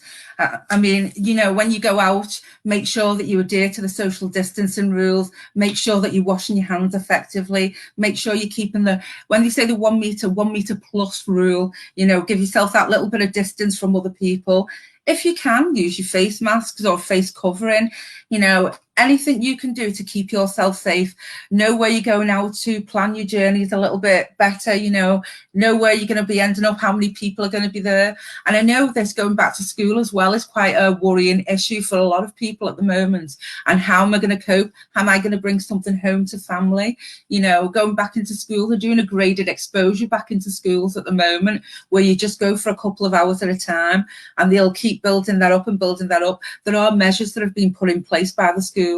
I mean, you know, when you go out, make sure that you adhere to the social distancing rules, make sure that you're washing your hands effectively, make sure you're keeping when they say the 1 metre plus rule, you know, give yourself that little bit of distance from other people. If you can, use your face masks or face covering, you know, anything you can do to keep yourself safe. Know where you're going out to, plan your journeys a little bit better, you know where you're going to be ending up, how many people are going to be there. And I know this going back to school as well is quite a worrying issue for a lot of people at the moment. And how am I going to cope? How am I going to bring something home to family? You know, going back into school, they're doing a graded exposure back into schools at the moment, where you just go for a couple of hours at a time, and they'll keep building that up and building that up. There are measures that have been put in place by the schools.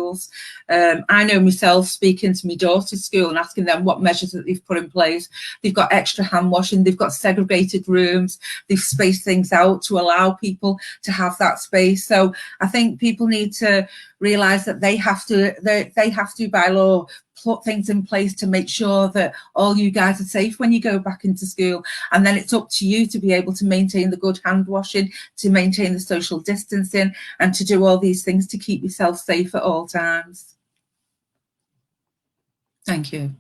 I know myself, speaking to my daughter's school and asking them what measures that they've put in place. They've got extra hand washing, they've got segregated rooms, they've spaced things out to allow people to have that space. So I think people need to realise that they have to by law put things in place to make sure that all you guys are safe when you go back into school. And then it's up to you to be able to maintain the good hand washing, to maintain the social distancing, and to do all these things to keep yourself safe at all times. Thank you.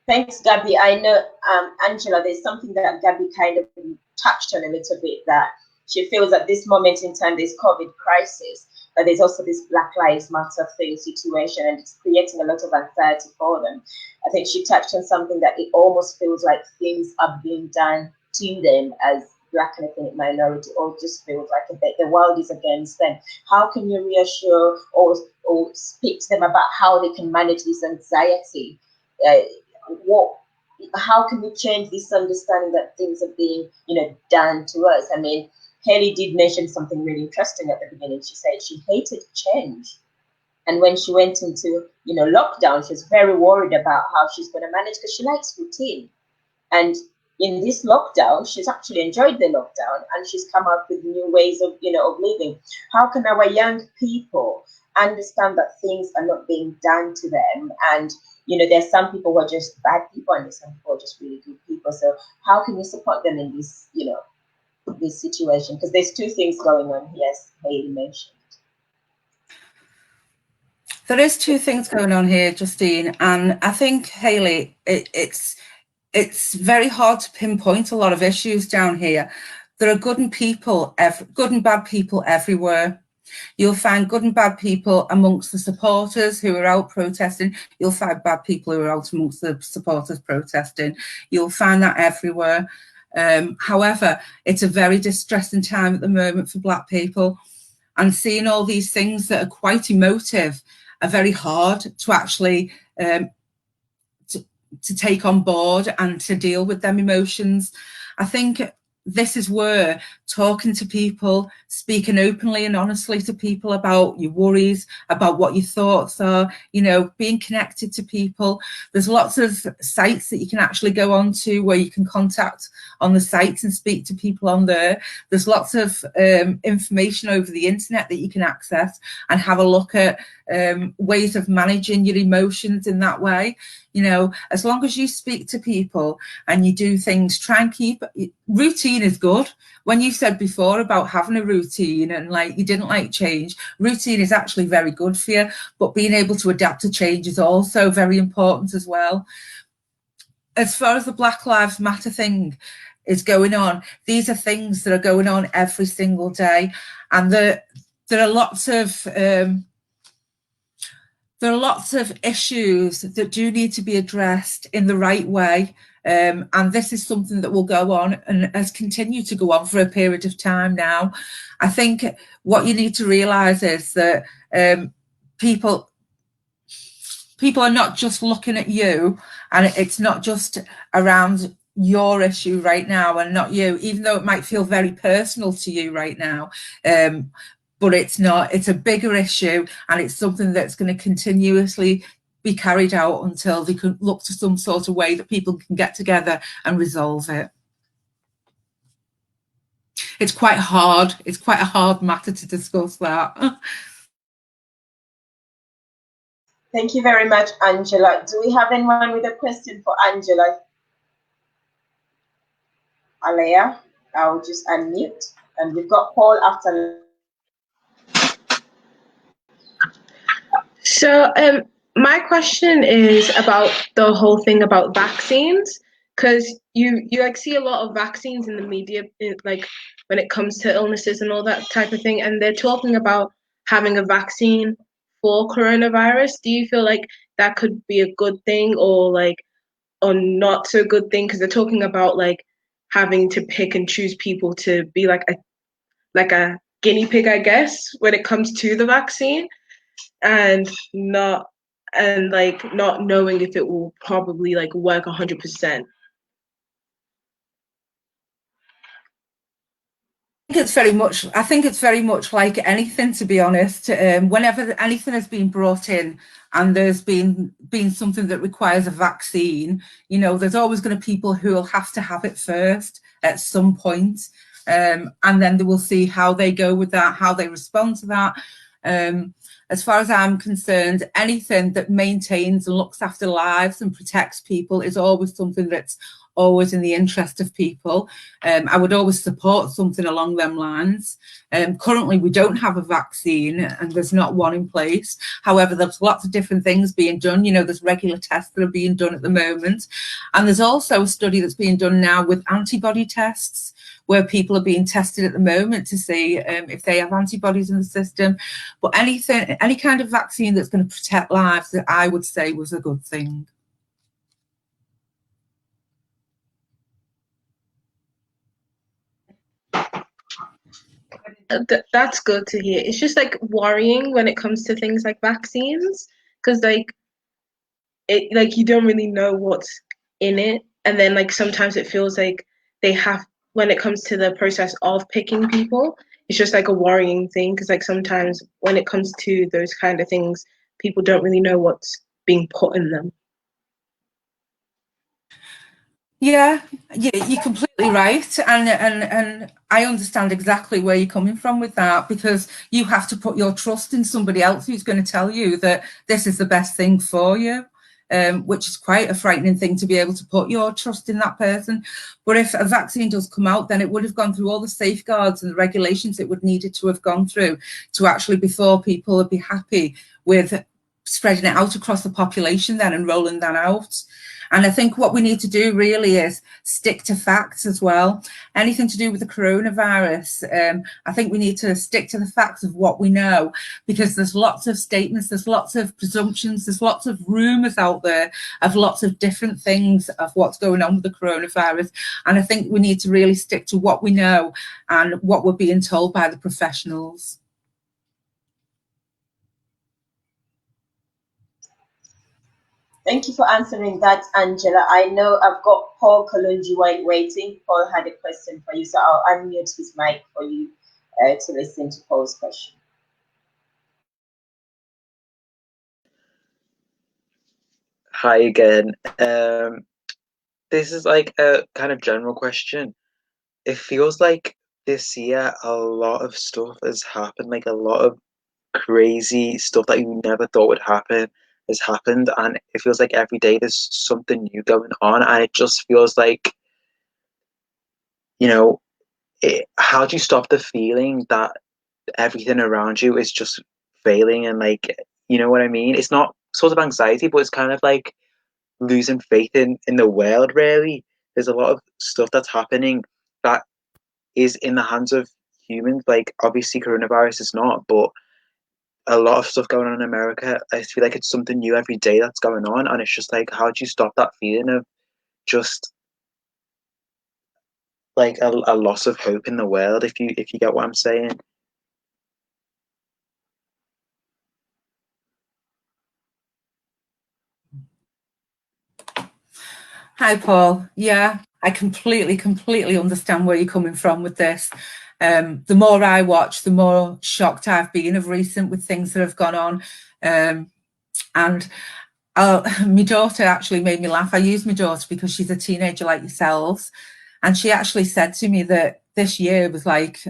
Thanks, Gabby. I know, Angela, there's something that Gabby kind of touched on a little bit, that she feels at this moment in time, there's COVID crisis, but there's also this Black Lives Matter thing situation, and it's creating a lot of anxiety for them. I think she touched on something that it almost feels like things are being done to them as Black and ethnic minority, or just feels like the world is against them. How can you reassure or speak to them about how they can manage this anxiety? How can we change this understanding that things are being, done to us? I mean, Haley did mention something really interesting at the beginning. She said she hated change, and when she went into lockdown, she was very worried about how she's going to manage, because she likes routine. And in this lockdown, she's actually enjoyed the lockdown, and she's come up with new ways of of living. How can our young people understand that things are not being done to them? And there's some people who are just bad people, and there's some people who are just really good people. So how can we support them in this, this situation? Because there's two things going on here, as Haley mentioned. There is two things going on here, Justine, and I think, Haley, it's very hard to pinpoint a lot of issues down here. There are good and bad people everywhere. You'll find good and bad people amongst the supporters who are out protesting. You'll find bad people who are out amongst the supporters protesting. You'll find that everywhere. However, it's a very distressing time at the moment for Black people, and seeing all these things that are quite emotive are very hard to actually to take on board and to deal with them emotions. I think this is where talking to people, speaking openly and honestly to people about your worries, about what your thoughts are, being connected to people. There's lots of sites that you can actually go on to where you can contact on the sites and speak to people on there. There's lots of information over the internet that you can access and have a look at ways of managing your emotions in that way. As long as you speak to people and you do things, try and keep routine is good. When you said before about having a routine and you didn't like change, routine is actually very good for you, but being able to adapt to change is also very important as well. As far as the Black Lives Matter thing is going on, these are things that are going on every single day, and there are lots of issues that do need to be addressed in the right way. And this is something that will go on and has continued to go on for a period of time now. I think what you need to realise is that people are not just looking at you, and it's not just around your issue right now and not you, even though it might feel very personal to you right now. But it's not, it's a bigger issue, and it's something that's going to continuously be carried out until they can look to some sort of way that people can get together and resolve it. It's quite hard. It's quite a hard matter to discuss that. Thank you very much, Angela. Do we have anyone with a question for Angela? Alyah, I'll just unmute. And we've got Paul after. So my question is about the whole thing about vaccines, because you like see a lot of vaccines in the media, like when it comes to illnesses and all that type of thing, and they're talking about having a vaccine for coronavirus. Do you feel like that could be a good thing, or not so good thing? Because they're talking about like having to pick and choose people to be like a guinea pig, I guess, when it comes to the vaccine, and not knowing if it will probably like work 100%. I think it's very much like anything, to be honest. Whenever anything has been brought in and there's been something that requires a vaccine, you know, there's always going to be people who will have to have it first at some point. And then they will see how they go with that, how they respond to that. As far as I'm concerned, anything that maintains and looks after lives and protects people is always something that's always in the interest of people. I would always support something along them lines. Currently, we don't have a vaccine and there's not one in place. However, there's lots of different things being done. You know, there's regular tests that are being done at the moment. And there's also a study that's being done now with antibody tests, where people are being tested at the moment to see if they have antibodies in the system. But any kind of vaccine that's going to protect lives, that I would say was a good thing. That's good to hear. It's just like worrying when it comes to things like vaccines, because you don't really know what's in it, and then like sometimes it feels like when it comes to the process of picking people, it's just like a worrying thing, because like sometimes when it comes to those kind of things, people don't really know what's being put in them. Yeah, you're completely right, and I understand exactly where you're coming from with that, because you have to put your trust in somebody else who's going to tell you that this is the best thing for you, which is quite a frightening thing, to be able to put your trust in that person. But if a vaccine does come out, then it would have gone through all the safeguards and the regulations it would needed to have gone through to actually, before people would be happy with spreading it out across the population then and rolling that out. And I think what we need to do really is stick to facts as well. Anything to do with the coronavirus, I think we need to stick to the facts of what we know, because there's lots of statements, there's lots of presumptions, there's lots of rumours out there of lots of different things of what's going on with the coronavirus. And I think we need to really stick to what we know and what we're being told by the professionals. Thank you for answering that, Angela. I know I've got Paul Kalunji waiting. Paul had a question for you, so I'll unmute his mic for you to listen to Paul's question. Hi again. This is like a kind of general question. It feels like this year a lot of stuff has happened, like a lot of crazy stuff that you never thought would happen has happened, and it feels like every day there's something new going on, and it just feels like, you know, how do you stop the feeling that everything around you is just failing, and like, you know what I mean? It's not sort of anxiety, but it's kind of like losing faith in the world, really. There's a lot of stuff that's happening that is in the hands of humans. Like, obviously coronavirus is not, but a lot of stuff going on in America, I feel like it's something new every day that's going on, and it's just like, how do you stop that feeling of just like a loss of hope in the world, if you get what I'm saying. Hi, Paul. Yeah, I completely understand where you're coming from with this. The more I watch, the more shocked I've been of recent with things that have gone on. And my daughter actually made me laugh. I use my daughter because she's a teenager like yourselves. And she actually said to me that this year was like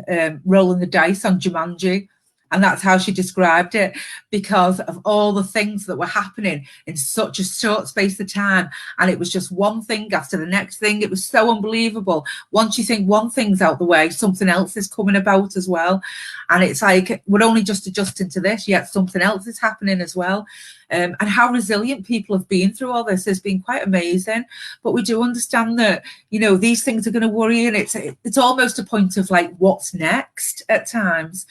rolling the dice on Jumanji. And that's how she described it, because of all the things that were happening in such a short space of time. And it was just one thing after the next thing. It was so unbelievable. Once you think one thing's out the way, something else is coming about as well. And it's like, we're only just adjusting to this, yet something else is happening as well. And how resilient people have been through all this has been quite amazing. But we do understand that, you know, these things are going to worry you, and it's almost a point of like, what's next at times.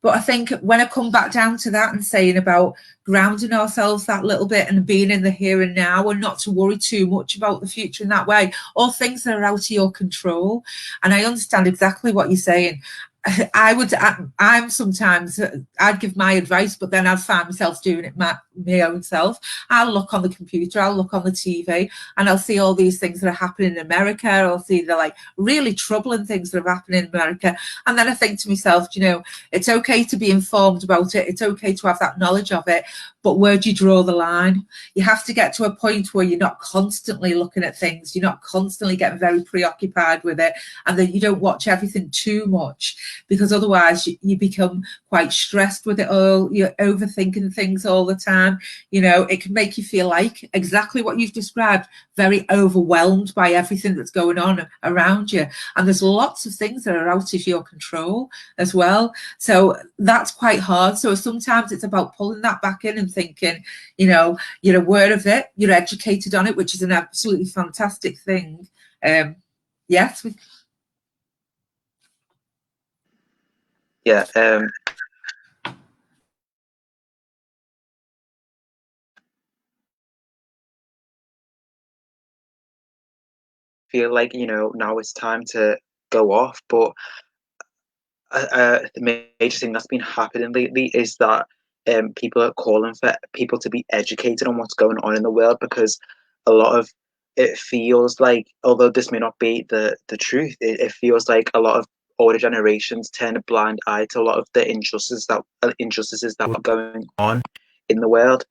But I think when I come back down to that and saying about grounding ourselves that little bit and being in the here and now, and not to worry too much about the future in that way, or things that are out of your control. And I understand exactly what you're saying. I'm sometimes, I'd give my advice, but then I'd find myself doing it my own self. I'll look on the computer, I'll look on the TV, and I'll see all these things that are happening in America. I'll see the like really troubling things that are happening in America. And then I think to myself, you know, it's okay to be informed about it. It's okay to have that knowledge of it. But where do you draw the line? You have to get to a point where you're not constantly looking at things. You're not constantly getting very preoccupied with it. And then you don't watch everything too much, because otherwise you become quite stressed with it all. You're overthinking things all the time. You know, it can make you feel like exactly what you've described, very overwhelmed by everything that's going on around you. And there's lots of things that are out of your control as well. So that's quite hard. So sometimes it's about pulling that back in and thinking, you know, you're aware of it, you're educated on it, which is an absolutely fantastic thing. Yes. Yeah. Feel like, you know, now it's time to go off, but the major thing that's been happening lately is that people are calling for people to be educated on what's going on in the world, because a lot of it feels like, although this may not be the truth, it feels like a lot of older generations turn a blind eye to a lot of the injustices that are going on in the world.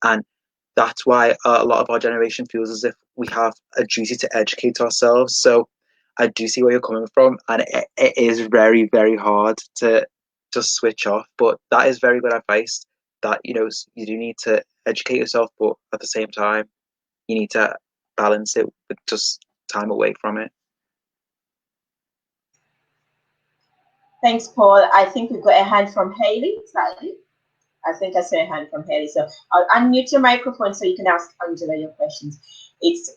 And that's why a lot of our generation feels as if we have a duty to educate ourselves. So I do see where you're coming from, and it is very, very hard to just switch off. But that is very good advice, that, you know, you do need to educate yourself, but at the same time, you need to balance it with just time away from it. Thanks, Paul. I think we've got a hand from Hayley. Slightly. I think I saw a hand from Hayley. So I'll unmute your microphone so you can ask Angela your questions. It's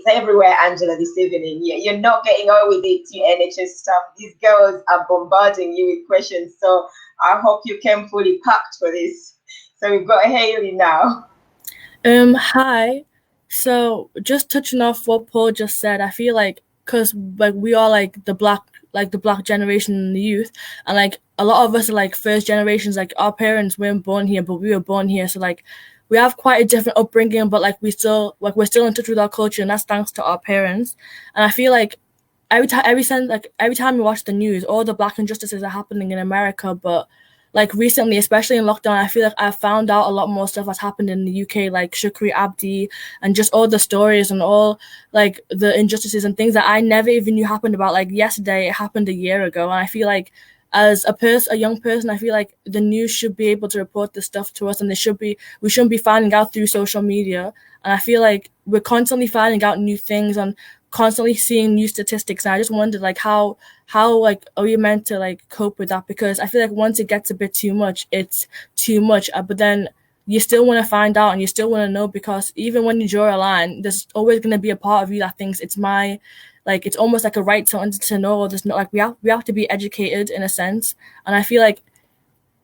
everywhere, Angela, this evening. You're not getting on with it, your NHS stuff. These girls are bombarding you with questions. So I hope you came fully packed for this. So we've got Hayley now. Hi. So just touching off what Paul just said, I feel like, because like we are like the black generation in the youth, and like a lot of us are like first generations, like our parents weren't born here, but we were born here, so like we have quite a different upbringing, but like we're still in touch with our culture, and that's thanks to our parents. And I feel like every time we watch the news, all the black injustices are happening in America, but like recently, especially in lockdown, I feel like I found out a lot more stuff that's happened in the UK, like Shukri Abdi, and just all the stories and all like the injustices and things that I never even knew happened about. Like yesterday, it happened a year ago, and I feel like as a young person, I feel like the news should be able to report this stuff to us, and we shouldn't be finding out through social media. And I feel like we're constantly finding out new things and constantly seeing new statistics, and I just wondered like how like are we meant to like cope with that, because I feel like once it gets a bit too much, it's too much, but then you still want to find out and you still want to know, because even when you draw a line, there's always going to be a part of you that thinks it's it's almost like a right to know, or there's no, like we have to be educated in a sense. And I feel like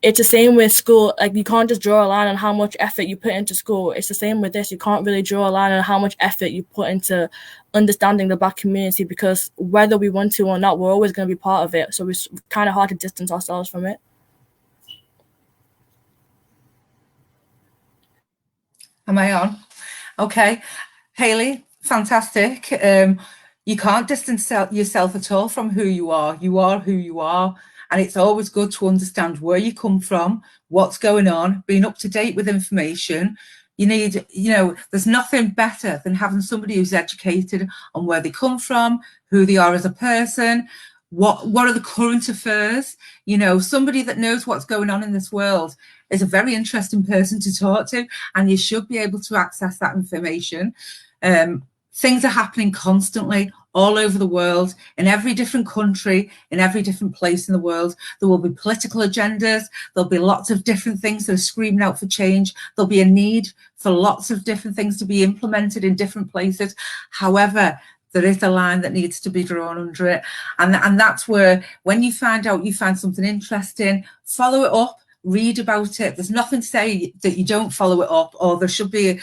it's the same with school. Like, you can't just draw a line on how much effort you put into school. It's the same with this. You can't really draw a line on how much effort you put into understanding the Black community, because whether we want to or not, we're always going to be part of it. So it's kind of hard to distance ourselves from it. Am I on? Okay. Hayley, fantastic. You can't distance yourself at all from who you are. You are who you are. And it's always good to understand where you come from, what's going on, being up to date with information. You need, there's nothing better than having somebody who's educated on where they come from, who they are as a person, what are the current affairs. Somebody that knows what's going on in this world is a very interesting person to talk to, and you should be able to access that information. Things are happening constantly all over the world, in every different country, in every different place in the world. There will be political agendas. There'll be lots of different things that are screaming out for change. There'll be a need for lots of different things to be implemented in different places. However, there is a line that needs to be drawn under it. And that's where, when you find out you find something interesting, follow it up, read about it. There's nothing to say that you don't follow it up, or there should be,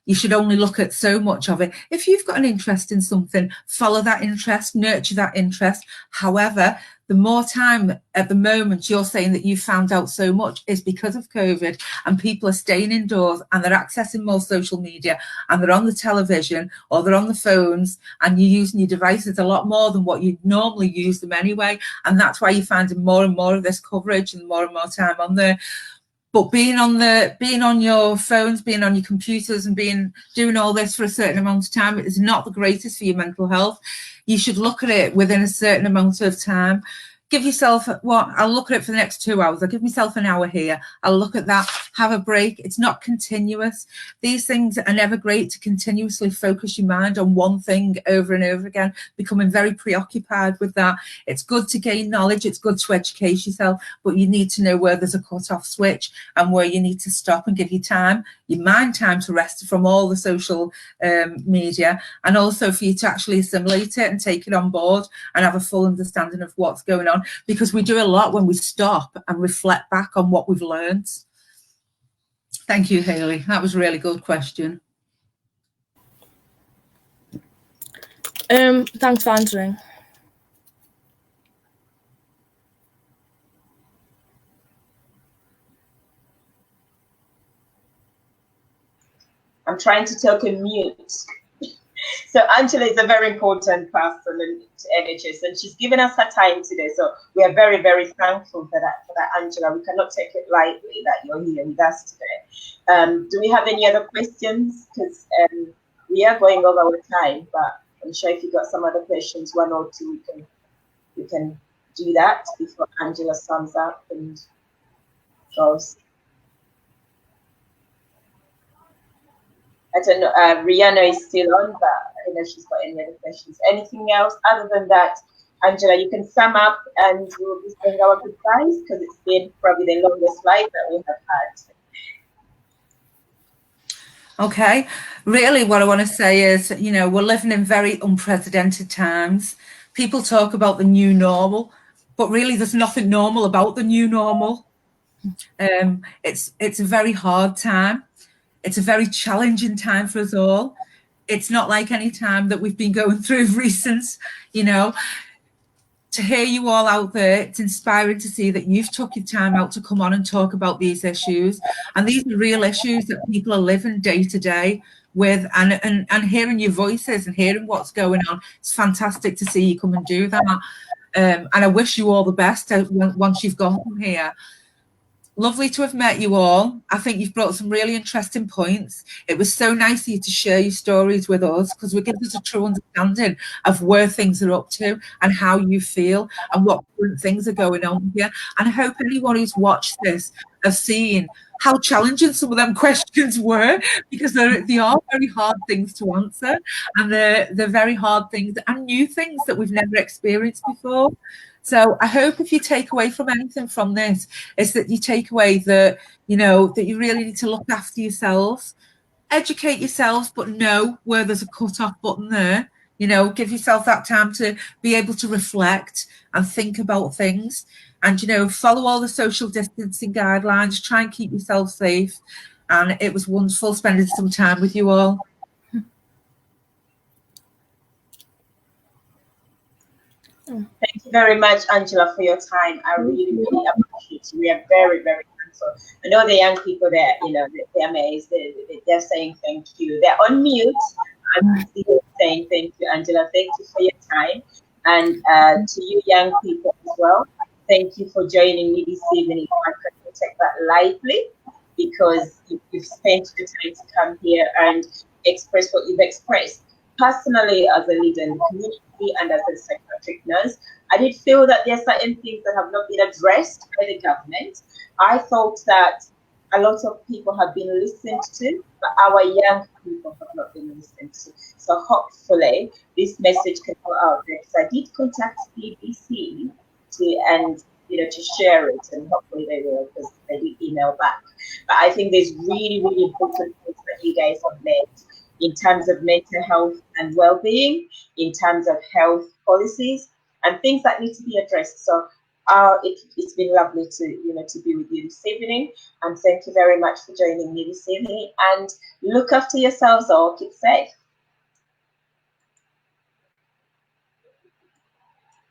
you should only look at so much of it. If you've got an interest in something, follow that interest, nurture that interest. However, the more time at the moment you're saying that you found out so much is because of COVID, and people are staying indoors and they're accessing more social media, and they're on the television or they're on the phones, and you're using your devices a lot more than what you'd normally use them anyway. And that's why you're finding more and more of this coverage and more time on there. But being on your phones, being on your computers, and doing all this for a certain amount of time is not the greatest for your mental health. You should look at it within a certain amount of time. Give yourself, I'll look at it for the next 2 hours. I'll give myself an hour here. I'll look at that, have a break. It's not continuous. These things are never great to continuously focus your mind on one thing over and over again, becoming very preoccupied with that. It's good to gain knowledge. It's good to educate yourself, but you need to know where there's a cut-off switch and where you need to stop and give your mind time to rest from all the social media, and also for you to actually assimilate it and take it on board and have a full understanding of what's going on. Because we do a lot when we stop and reflect back on what we've learned. Thank you, Hayley. That was a really good question. Thanks for answering. I'm trying to talk in mute. So Angela is a very important person in NHS, and she's given us her time today. So we are very, very thankful for that, Angela. We cannot take it lightly that you're here with us today. Do we have any other questions? Because we are going over our time, but I'm sure if you got some other questions, one or two, we can do that before Angela sums up and goes. I don't know, Rihanna is still on, but I don't know if she's got any other questions. Anything else other than that? Angela, you can sum up and we'll be saying our goodbyes, because it's been probably the longest live that we have had. Okay, really what I want to say is, we're living in very unprecedented times. People talk about the new normal, but really there's nothing normal about the new normal. It's a very hard time. It's a very challenging time for us all. It's not like any time that we've been going through recent, To hear you all out there, it's inspiring to see that you've took your time out to come on and talk about these issues. And these are real issues that people are living day to day with, and hearing your voices and hearing what's going on. It's fantastic to see you come and do that. And I wish you all the best once you've gone from here. Lovely to have met you all. I think you've brought some really interesting points. It was so nice of you to share your stories with us, because it gives us a true understanding of where things are up to and how you feel and what current things are going on here. And I hope anyone who's watched this has seen how challenging some of them questions were, because they are very hard things to answer, and they're very hard things and new things that we've never experienced before. So I hope if you take away from anything from this, is that you take away that, that you really need to look after yourselves, educate yourselves, but know where there's a cut-off button there. You know, give yourself that time to be able to reflect and think about things, and, you know, follow all the social distancing guidelines, try and keep yourself safe. And it was wonderful spending some time with you all. Thank you very much, Angela, for your time. I really, really appreciate you. We are very, very thankful. I know the young people there, you know, they're amazed. They're saying thank you. They're on mute. I'm still saying thank you, Angela. Thank you for your time. And to you young people as well, thank you for joining me this evening. I couldn't take that lightly, because you've spent the time to come here and express what you've expressed. Personally, as a leader in the community and as a psychiatric nurse, I did feel that there are certain things that have not been addressed by the government. I thought that a lot of people have been listened to, but our young people have not been listened to. So hopefully this message can go out there. So I did contact BBC to share it, and hopefully they will, because they did email back. But I think there's really, really important things that you guys have made in terms of mental health and well-being, in terms of health policies and things that need to be addressed. So it's been lovely to be with you this evening, and thank you very much for joining me this evening. And look after yourselves all. Keep safe.